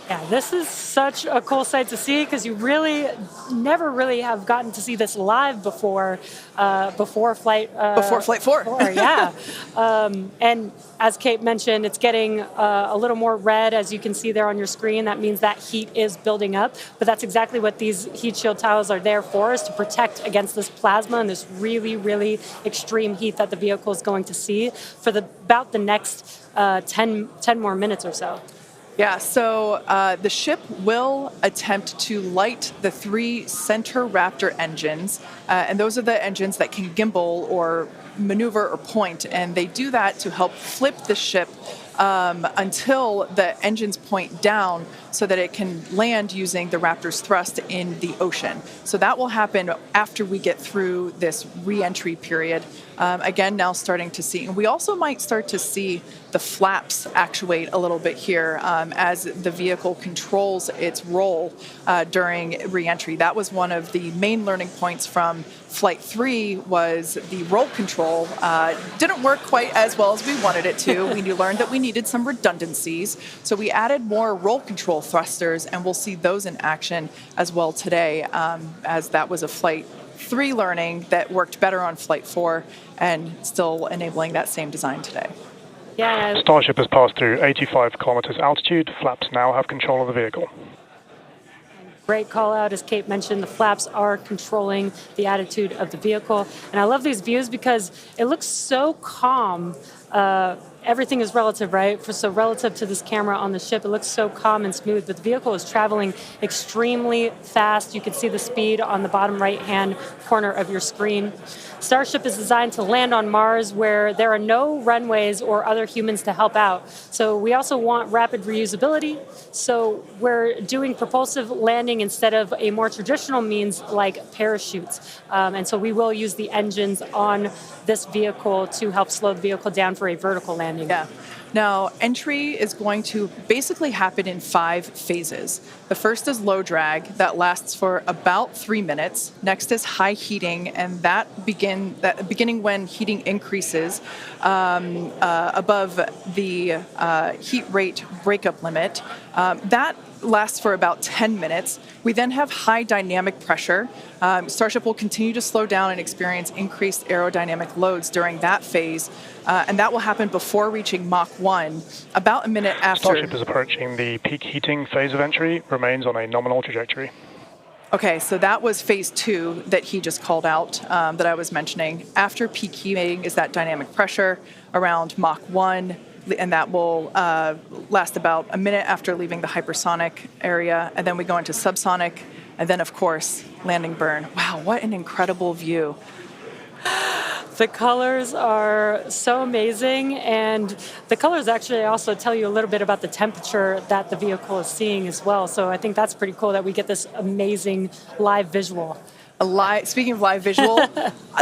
Yeah, this is such a cool sight to see because you really never really have gotten to see this live before Flight 4. Yeah, and as Kate mentioned, it's getting a little more red, as you can see there on your screen. That means that heat is building up, but that's exactly what these heat shield tiles are there for, is to protect against this plasma and this really, really extreme heat that the vehicle is going to see for about the next 10 more minutes or so. Yeah, so the ship will attempt to light the 3 center Raptor engines, and those are the engines that can gimbal or maneuver or point, and they do that to help flip the ship until the engines point down so that it can land using the Raptor's thrust in the ocean. So that will happen after we get through this re-entry period. Again, now starting to see, and we also might start to see the flaps actuate a little bit here as the vehicle controls its roll during re-entry. That was one of the main learning points from Flight 3, was the roll control didn't work quite as well as we wanted it to. We learned that we needed some redundancies, so we added more roll control thrusters, and we'll see those in action as well today, as that was a Flight 3 learning that worked better on Flight 4 and still enabling that same design today. Yeah. Starship has passed through 85 kilometers altitude. Flaps now have control of the vehicle. Great call out, as Kate mentioned, the flaps are controlling the attitude of the vehicle. And I love these views because it looks so calm. Everything is relative, right? So relative to this camera on the ship, it looks so calm and smooth, but the vehicle is traveling extremely fast. You can see the speed on the bottom right-hand corner of your screen. Starship is designed to land on Mars where there are no runways or other humans to help out. So we also want rapid reusability. So we're doing propulsive landing instead of a more traditional means like parachutes. And so we will use the engines on this vehicle to help slow the vehicle down for a vertical landing. Yeah. Now, entry is going to basically happen in 5 phases. The first is low drag, that lasts for about 3 minutes. Next is high heating, and beginning when heating increases above the heat rate breakup limit. That lasts for about 10 minutes. We then have high dynamic pressure. Starship will continue to slow down and experience increased aerodynamic loads during that phase, and that will happen before reaching Mach 1, about a minute after. Starship is approaching the peak heating phase of entry, remains on a nominal trajectory. Okay, so that was phase 2 that he just called out, that I was mentioning. After peak heating is that dynamic pressure around Mach 1, and that will last about a minute after leaving the hypersonic area, and then we go into subsonic, and then, of course, landing burn. Wow, what an incredible view. The colors are so amazing, and the colors actually also tell you a little bit about the temperature that the vehicle is seeing as well. So I think that's pretty cool that we get this amazing live visual. Speaking of live visual,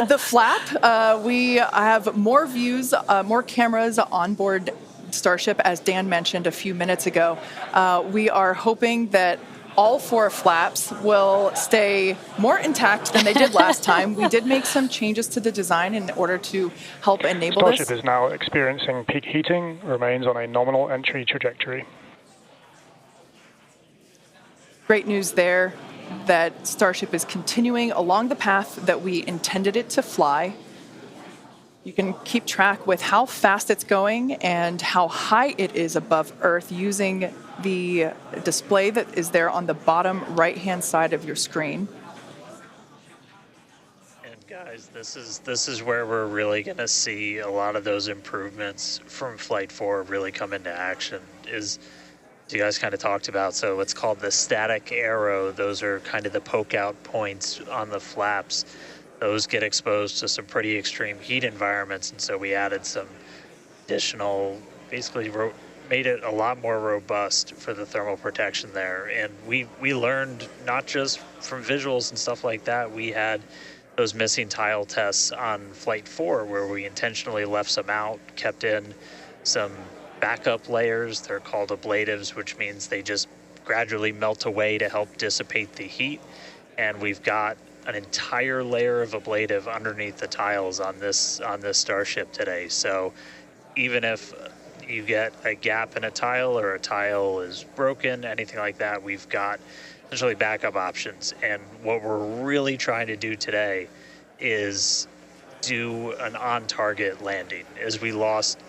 the flap, we have more views, more cameras on board Starship, as Dan mentioned a few minutes ago. We are hoping that all 4 flaps will stay more intact than they did last time. We did make some changes to the design in order to help enable Starship this. is now experiencing peak heating, remains on a nominal entry trajectory. Great news there. that Starship is continuing along the path that we intended it to fly. You can keep track with how fast it's going and how high it is above Earth using the display that is there on the bottom right-hand side of your screen. And guys, this is where we're really going to see a lot of those improvements from Flight 4 really come into action. Is you guys kind of talked about, so it's called the static arrow. Those are kind of the poke out points on the flaps. Those get exposed to some pretty extreme heat environments, and so we added some additional, basically made it a lot more robust for the thermal protection there. And we learned not just from visuals and stuff like that. We had those missing tile tests on Flight 4 where we intentionally left some out, kept in some backup layers. They're called ablatives, which means they just gradually melt away to help dissipate the heat. And we've got an entire layer of ablative underneath the tiles on this Starship today. So even if you get a gap in a tile or a tile is broken, anything like that, we've got essentially backup options. And what we're really trying to do today is do an on-target landing. As we lost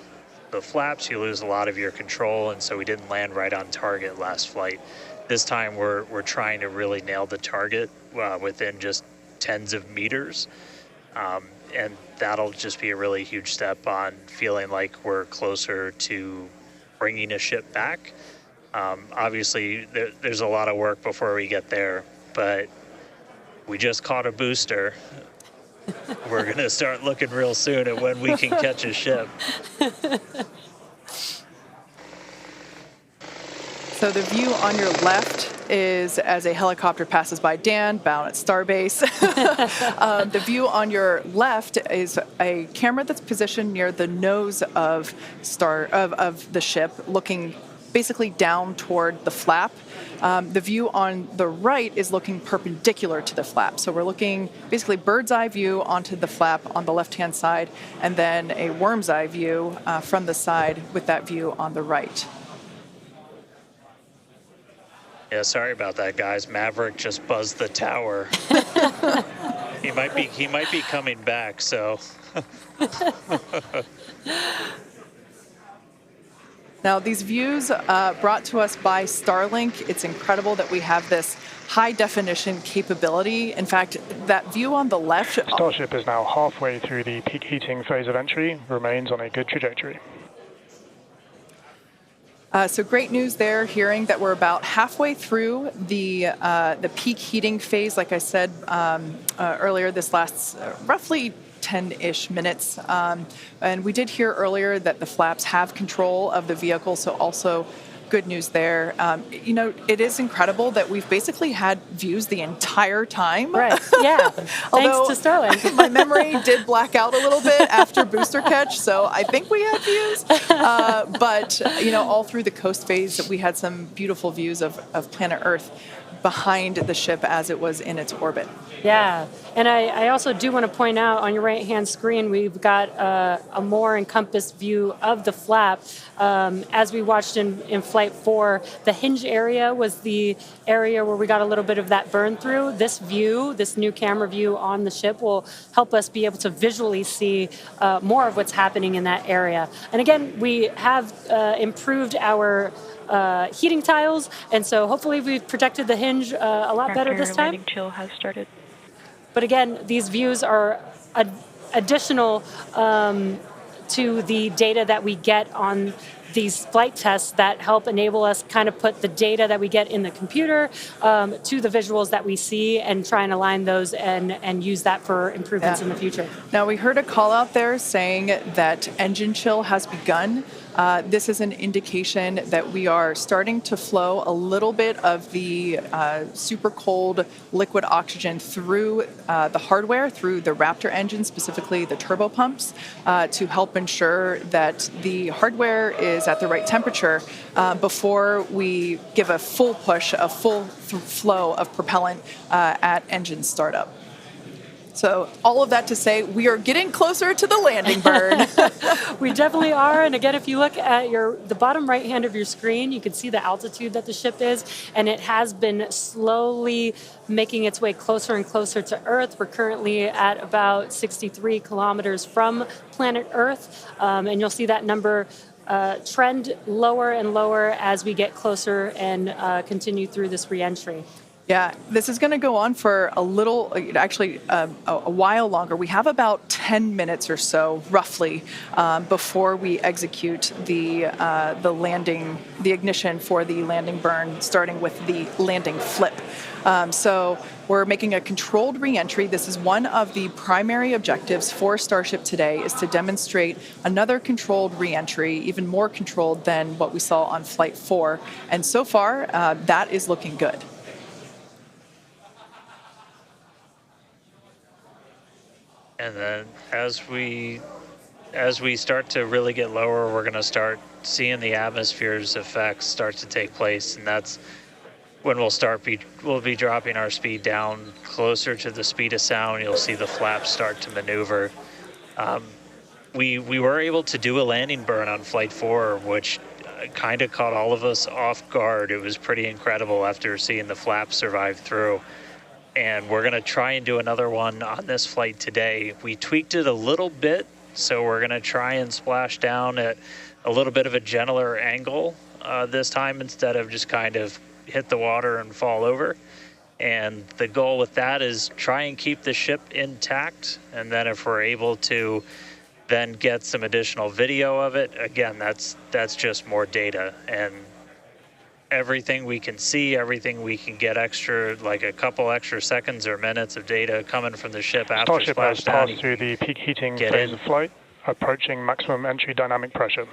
the flaps, you lose a lot of your control, and so we didn't land right on target last flight. This time we're trying to really nail the target within just tens of meters, and that'll just be a really huge step on feeling like we're closer to bringing a ship back. Obviously, there's a lot of work before we get there, but we just caught a booster. We're going to start looking real soon at when we can catch a ship. So the view on your left is as a helicopter passes by Dan, bound at Starbase. The view on your left is a camera that's positioned near the nose of the ship, looking basically down toward the flap. The view on the right is looking perpendicular to the flap. So we're looking basically bird's eye view onto the flap on the left-hand side, and then a worm's eye view from the side with that view on the right. Yeah, sorry about that, guys. Maverick just buzzed the tower. He might be coming back, so. Now, these views brought to us by Starlink. It's incredible that we have this high-definition capability. In fact, that view on the left... Starship is now halfway through the peak heating phase of entry, remains on a good trajectory. So great news there, hearing that we're about halfway through the peak heating phase. Like I said earlier, this lasts roughly 10-ish minutes. And we did hear earlier that the flaps have control of the vehicle, so also good news there. It is incredible that we've basically had views the entire time. Right, yeah. Thanks to Starlink. My memory did black out a little bit after booster catch, so I think we had views. But all through the coast phase, we had some beautiful views of planet Earth behind the ship as it was in its orbit. Yeah, and I also do want to point out on your right-hand screen, we've got a more encompassed view of the flap. As we watched in Flight 4, the hinge area was the area where we got a little bit of that burn through. This view, this new camera view on the ship, will help us be able to visually see more of what's happening in that area. And again, we have improved our heating tiles, and so hopefully we've protected the hinge a lot better this time. Landing chill has started. But again, these views are additional to the data that we get on these flight tests that help enable us kind of put the data that we get in the computer to the visuals that we see and try and align those and use that for improvements in the future. Now, we heard a call out there saying that engine chill has begun. This is an indication that we are starting to flow a little bit of the super cold liquid oxygen through the hardware, through the Raptor engine, specifically the turbo pumps, to help ensure that the hardware is at the right temperature before we give a full push, a full flow of propellant at engine startup. So all of that to say, we are getting closer to the landing burn. We definitely are. And again, if you look at the bottom right hand of your screen, you can see the altitude that the ship is, and it has been slowly making its way closer and closer to Earth. We're currently at about 63 kilometers from planet Earth, and you'll see that number trend lower and lower as we get closer and continue through this reentry. Yeah, this is going to go on for a little, actually a while longer. We have about 10 minutes or so, roughly, before we execute the landing, the ignition for the landing burn, starting with the landing flip. So we're making a controlled reentry. This is one of the primary objectives for Starship today, is to demonstrate another controlled reentry, even more controlled than what we saw on Flight 4. And so far, that is looking good. And then as we start to really get lower, we're going to start seeing the atmosphere's effects start to take place, and that's when we'll be dropping our speed down closer to the speed of sound. You'll see the flaps start to maneuver. We were able to do a landing burn on Flight 4, which kind of caught all of us off guard. It was pretty incredible after seeing the flaps survive through. And we're going to try and do another one on this flight today. We tweaked it a little bit, so we're going to try and splash down at a little bit of a gentler angle this time, instead of just kind of hit the water and fall over. And the goal with that is try and keep the ship intact, and then if we're able to then get some additional video of it, again, that's just more data. And everything we can see, everything we can get extra, like a couple extra seconds or minutes of data coming from the ship after Starship has splashdown. passed through the peak heating phase of flight, approaching maximum entry dynamic pressure.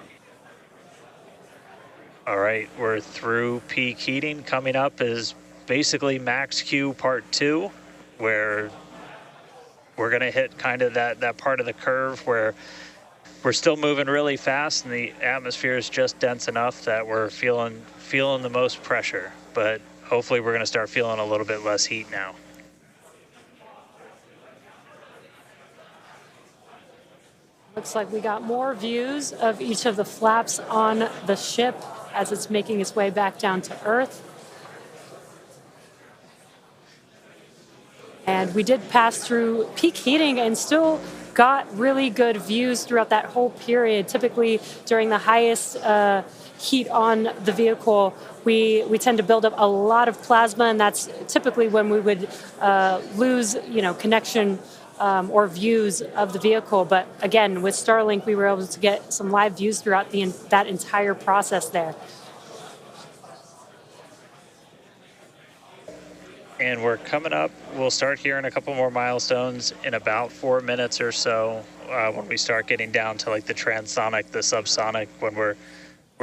All right, we're through peak heating. Coming up is basically max Q part 2, where we're going to hit kind of that part of the curve where we're still moving really fast and the atmosphere is just dense enough that we're feeling the most pressure, but hopefully we're going to start feeling a little bit less heat now. Looks like we got more views of each of the flaps on the ship as it's making its way back down to Earth. And we did pass through peak heating and still got really good views throughout that whole period. Typically during the highest heat on the vehicle, we tend to build up a lot of plasma, and that's typically when we would lose connection or views of the vehicle. But again, with Starlink, we were able to get some live views throughout that entire process there. And we're coming up, we'll start hearing a couple more milestones in about 4 minutes or so, when we start getting down to like the transonic, the subsonic, when we're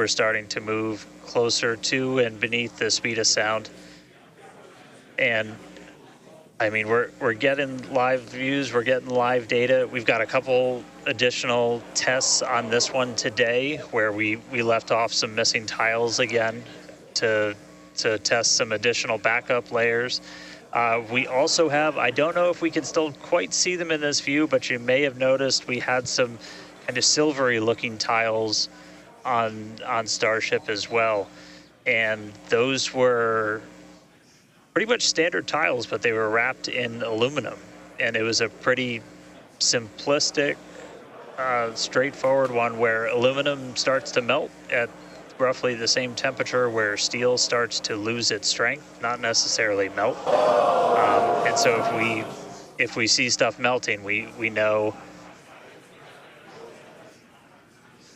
starting to move closer to and beneath the speed of sound. And I mean, we're getting live views, we're getting live data. We've got a couple additional tests on this one today where we left off some missing tiles again to test some additional backup layers. We also have, I don't know if we can still quite see them in this view, but you may have noticed we had some kind of silvery looking tiles on Starship as well. And those were pretty much standard tiles, but they were wrapped in aluminum. And it was a pretty simplistic, straightforward one where aluminum starts to melt at roughly the same temperature where steel starts to lose its strength, not necessarily melt. And so if we see stuff melting, we know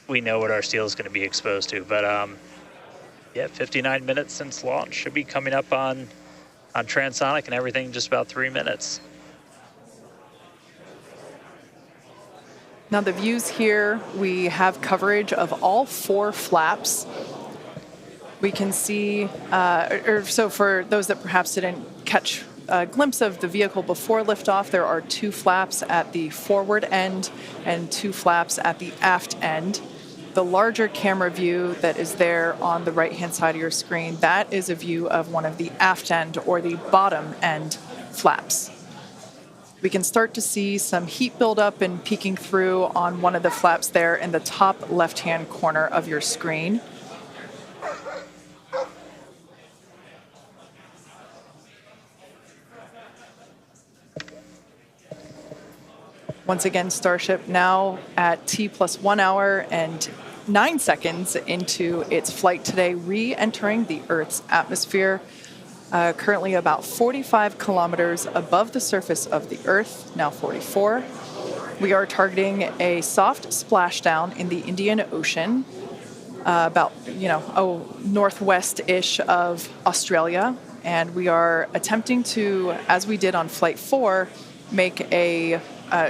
what our steel is going to be exposed to. But yeah, 59 minutes since launch, should be coming up on transonic and everything in just about 3 minutes. Now the views here, we have coverage of all 4 flaps. We can see, so for those that perhaps didn't catch a glimpse of the vehicle before liftoff, there are 2 flaps at the forward end and 2 flaps at the aft end. The larger camera view that is there on the right-hand side of your screen, that is a view of one of the aft end or the bottom end flaps. We can start to see some heat buildup and peeking through on one of the flaps there in the top left-hand corner of your screen. Once again, Starship now at T+1 hour and 9 seconds into its flight today, re-entering the Earth's atmosphere. Currently about 45 kilometers above the surface of the Earth, now 44. We are targeting a soft splashdown in the Indian Ocean, about, northwest-ish of Australia. And we are attempting to, as we did on Flight 4,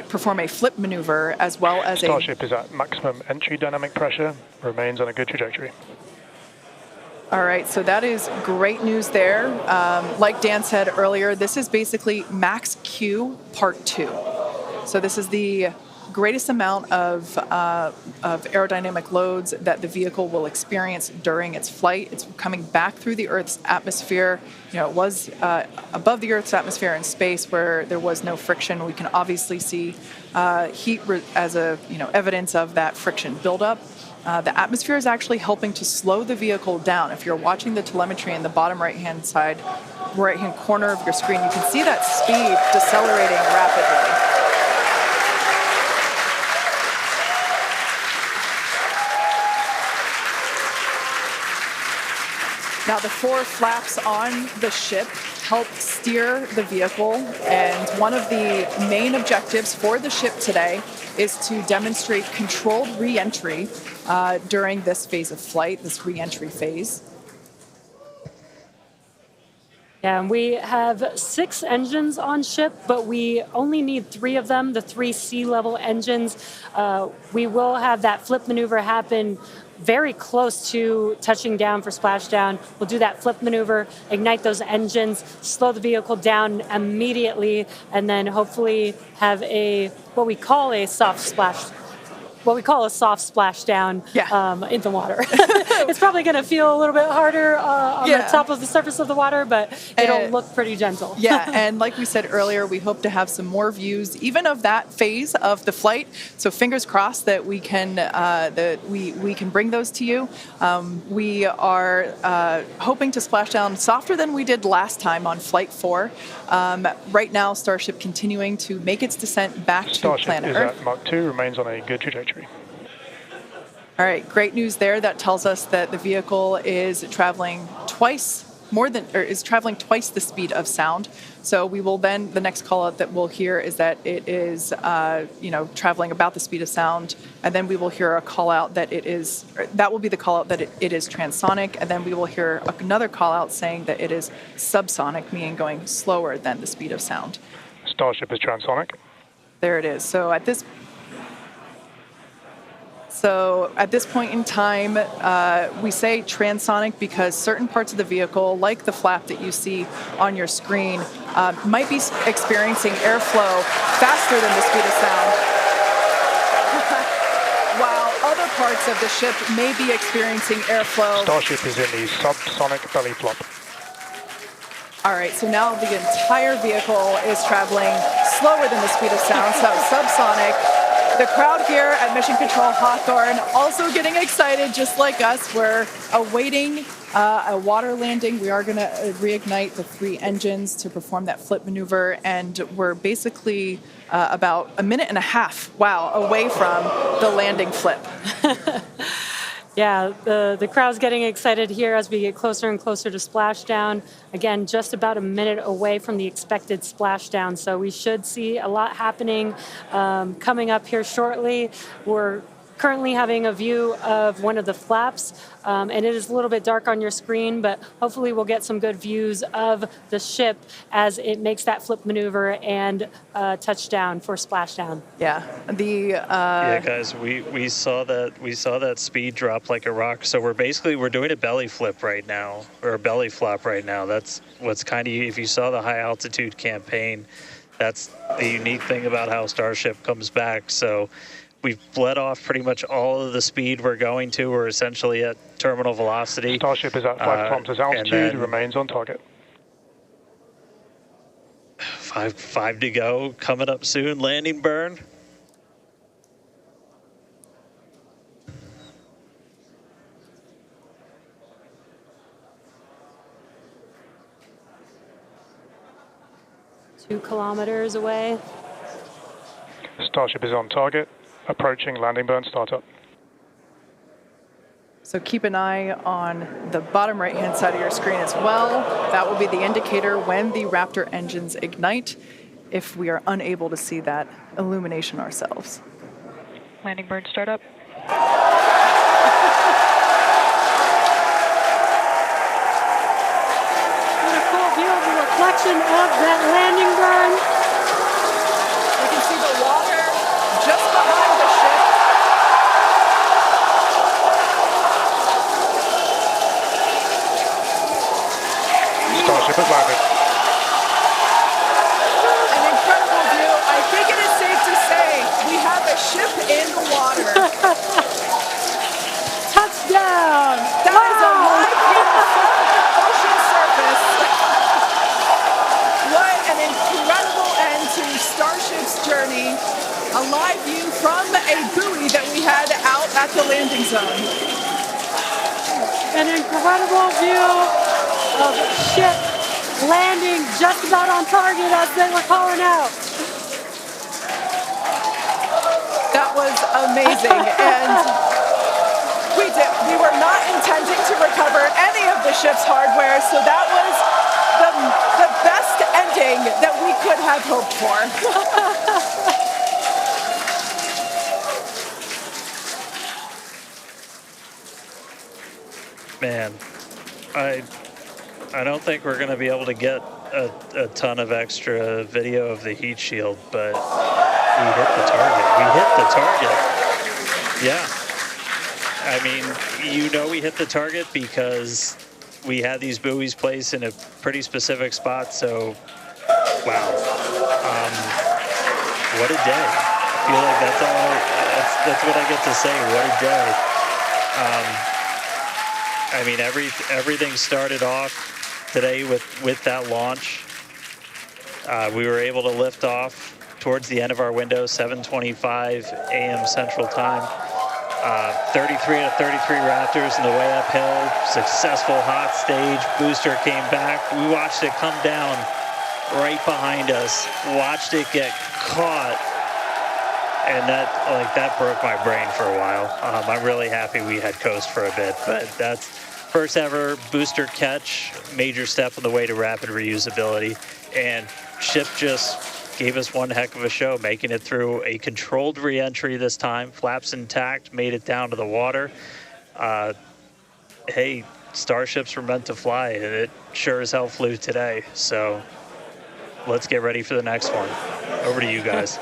perform a flip maneuver as well as Starship is at maximum entry dynamic pressure, remains on a good trajectory. All right, so that is great news there. Like Dan said earlier, this is basically max Q part 2. So this is the greatest amount of aerodynamic loads that the vehicle will experience during its flight. It's coming back through the Earth's atmosphere. It was above the Earth's atmosphere in space where there was no friction. We can obviously see heat as evidence of that friction buildup. The atmosphere is actually helping to slow the vehicle down. If you're watching the telemetry in the bottom right-hand corner of your screen, you can see that speed decelerating rapidly. Now, the 4 flaps on the ship help steer the vehicle, and one of the main objectives for the ship today is to demonstrate controlled re-entry during this phase of flight, this re-entry phase. Yeah, and we have 6 engines on ship, but we only need 3 of them, the 3 sea-level engines. We will have that flip maneuver happen very close to touching down for splashdown. We'll do that flip maneuver, ignite those engines, slow the vehicle down immediately, and then hopefully have what we call a soft splashdown in the water. It's probably going to feel a little bit harder on the top of the surface of the water, but it'll look pretty gentle. Yeah, and like we said earlier, we hope to have some more views, even of that phase of the flight. So fingers crossed that we can we can bring those to you. We are hoping to splash down softer than we did last time on Flight 4. Right now, Starship continuing to make its descent back to planet Earth. Starship is at Mach 2, remains on a good trajectory. All right, great news there. That tells us that the vehicle is traveling twice the speed of sound. So we will then, the next call out that we'll hear is that it is, traveling about the speed of sound. And then we will hear a call out that that will be the call out that it is transonic. And then we will hear another call out saying that it is subsonic, meaning going slower than the speed of sound. Starship is transonic. There it is. So at this point in time, we say transonic because certain parts of the vehicle, like the flap that you see on your screen, might be experiencing airflow faster than the speed of sound, while other parts of the ship may be experiencing airflow. Starship is in the subsonic belly flop. All right, so now the entire vehicle is traveling slower than the speed of sound, so subsonic. The crowd here at Mission Control Hawthorne also getting excited, just like us. We're awaiting a water landing. We are going to reignite the 3 engines to perform that flip maneuver, and we're basically about a minute and a half, away from the landing flip. Yeah, the crowd's getting excited here as we get closer and closer to splashdown. Again, just about a minute away from the expected splashdown, so we should see a lot happening coming up here shortly. We're currently having a view of one of the flaps, and it is a little bit dark on your screen, but hopefully we'll get some good views of the ship as it makes that flip maneuver and touchdown for splashdown. Yeah, guys, we saw that speed drop like a rock. So we're doing a belly flip right now, or a belly flop right now. That's what's kind of, if you saw the high altitude campaign, that's the unique thing about how Starship comes back. So we've bled off pretty much all of the speed we're going to. We're essentially at terminal velocity. Starship is at 5 kilometers altitude, remains on target. Five to go. Coming up soon. Landing burn. Two kilometers away. Starship is on target, approaching landing burn startup. So keep an eye on the bottom right-hand side of your screen as well. That will be the indicator when the Raptor engines ignite, if we are unable to see that illumination ourselves. Landing burn startup. What a cool view of the reflection of that landing burn. We can see the water just behind the ship. Starship has landed. An incredible view. I think it is safe to say we have a ship in the water. Touchdown! That is a live view from the ocean surface. What an incredible end to Starship's journey. A live view from a buoy that we had out at the landing zone. An incredible view of ship landing just about on target as they were calling out. That was amazing. And we were not intending to recover any of the ship's hardware, so that was the best ending that we could have hoped for. Man, I don't think we're going to be able to get a ton of extra video of the heat shield, but we hit the target. We hit the target. Yeah. I mean, we hit the target because we had these buoys placed in a pretty specific spot, so wow. What a day. I feel like that's what I get to say. What a day. I mean, everything started off today with that launch. We were able to lift off towards the end of our window, 7:25 a.m. Central Time. 33 out of 33 Raptors in the way uphill. Successful hot stage. Booster came back. We watched it come down right behind us. Watched it get caught. And that broke my brain for a while. I'm really happy we had coast for a bit, but that's first ever booster catch, major step on the way to rapid reusability. And ship just gave us one heck of a show, making it through a controlled re-entry this time, flaps intact, made it down to the water. Hey, Starships were meant to fly, and it sure as hell flew today. So let's get ready for the next one. Over to you guys.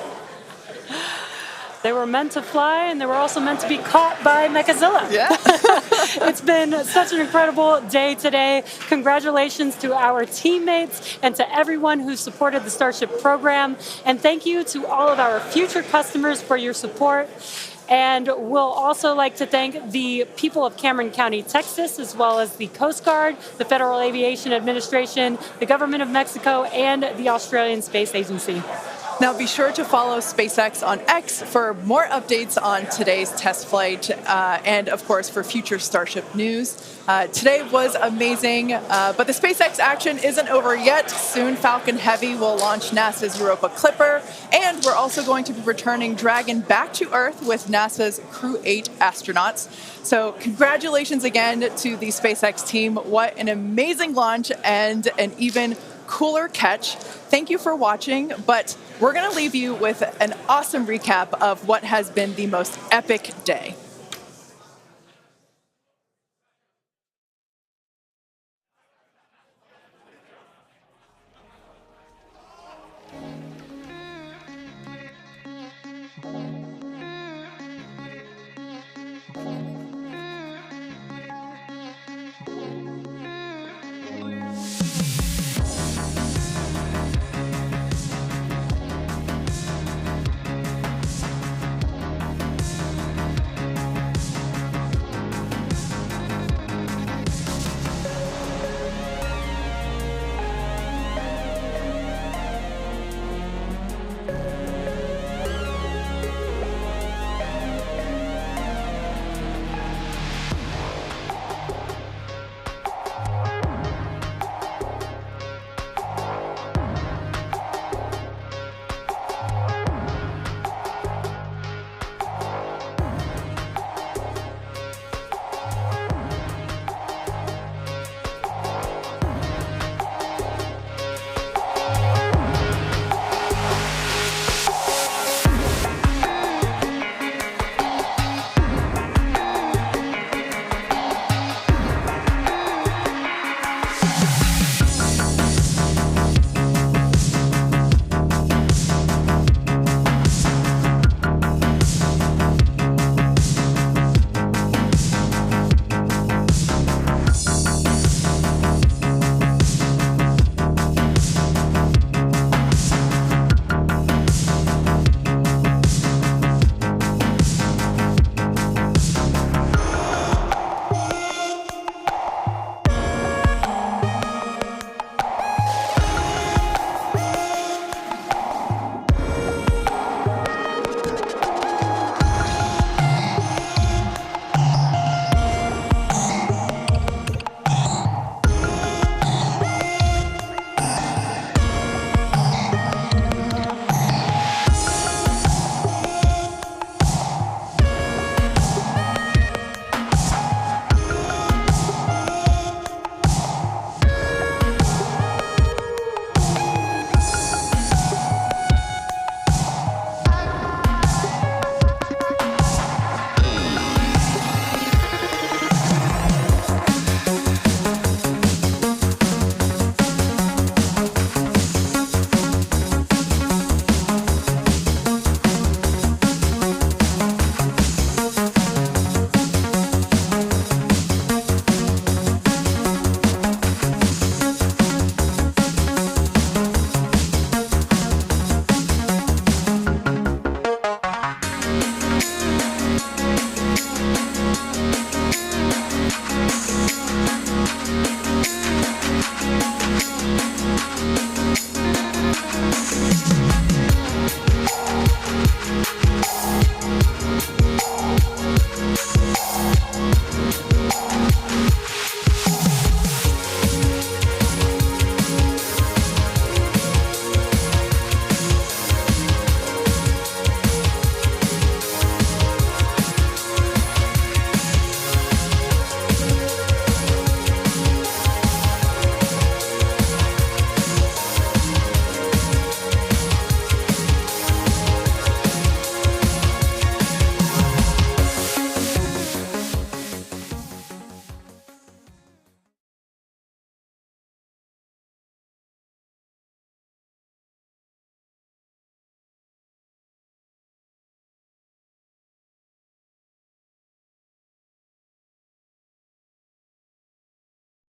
They were meant to fly, and they were also meant to be caught by Mechazilla. Yeah. It's been such an incredible day today. Congratulations to our teammates and to everyone who supported the Starship program. And thank you to all of our future customers for your support. And we'll also like to thank the people of Cameron County, Texas, as well as the Coast Guard, the Federal Aviation Administration, the Government of Mexico, and the Australian Space Agency. Now be sure to follow SpaceX on X for more updates on today's test flight and, of course, for future Starship news. Today was amazing, but the SpaceX action isn't over yet. Soon Falcon Heavy will launch NASA's Europa Clipper, and we're also going to be returning Dragon back to Earth with NASA's Crew 8 astronauts. So congratulations again to the SpaceX team. What an amazing launch and an even cooler catch. Thank you for watching, but we're going to leave you with an awesome recap of what has been the most epic day.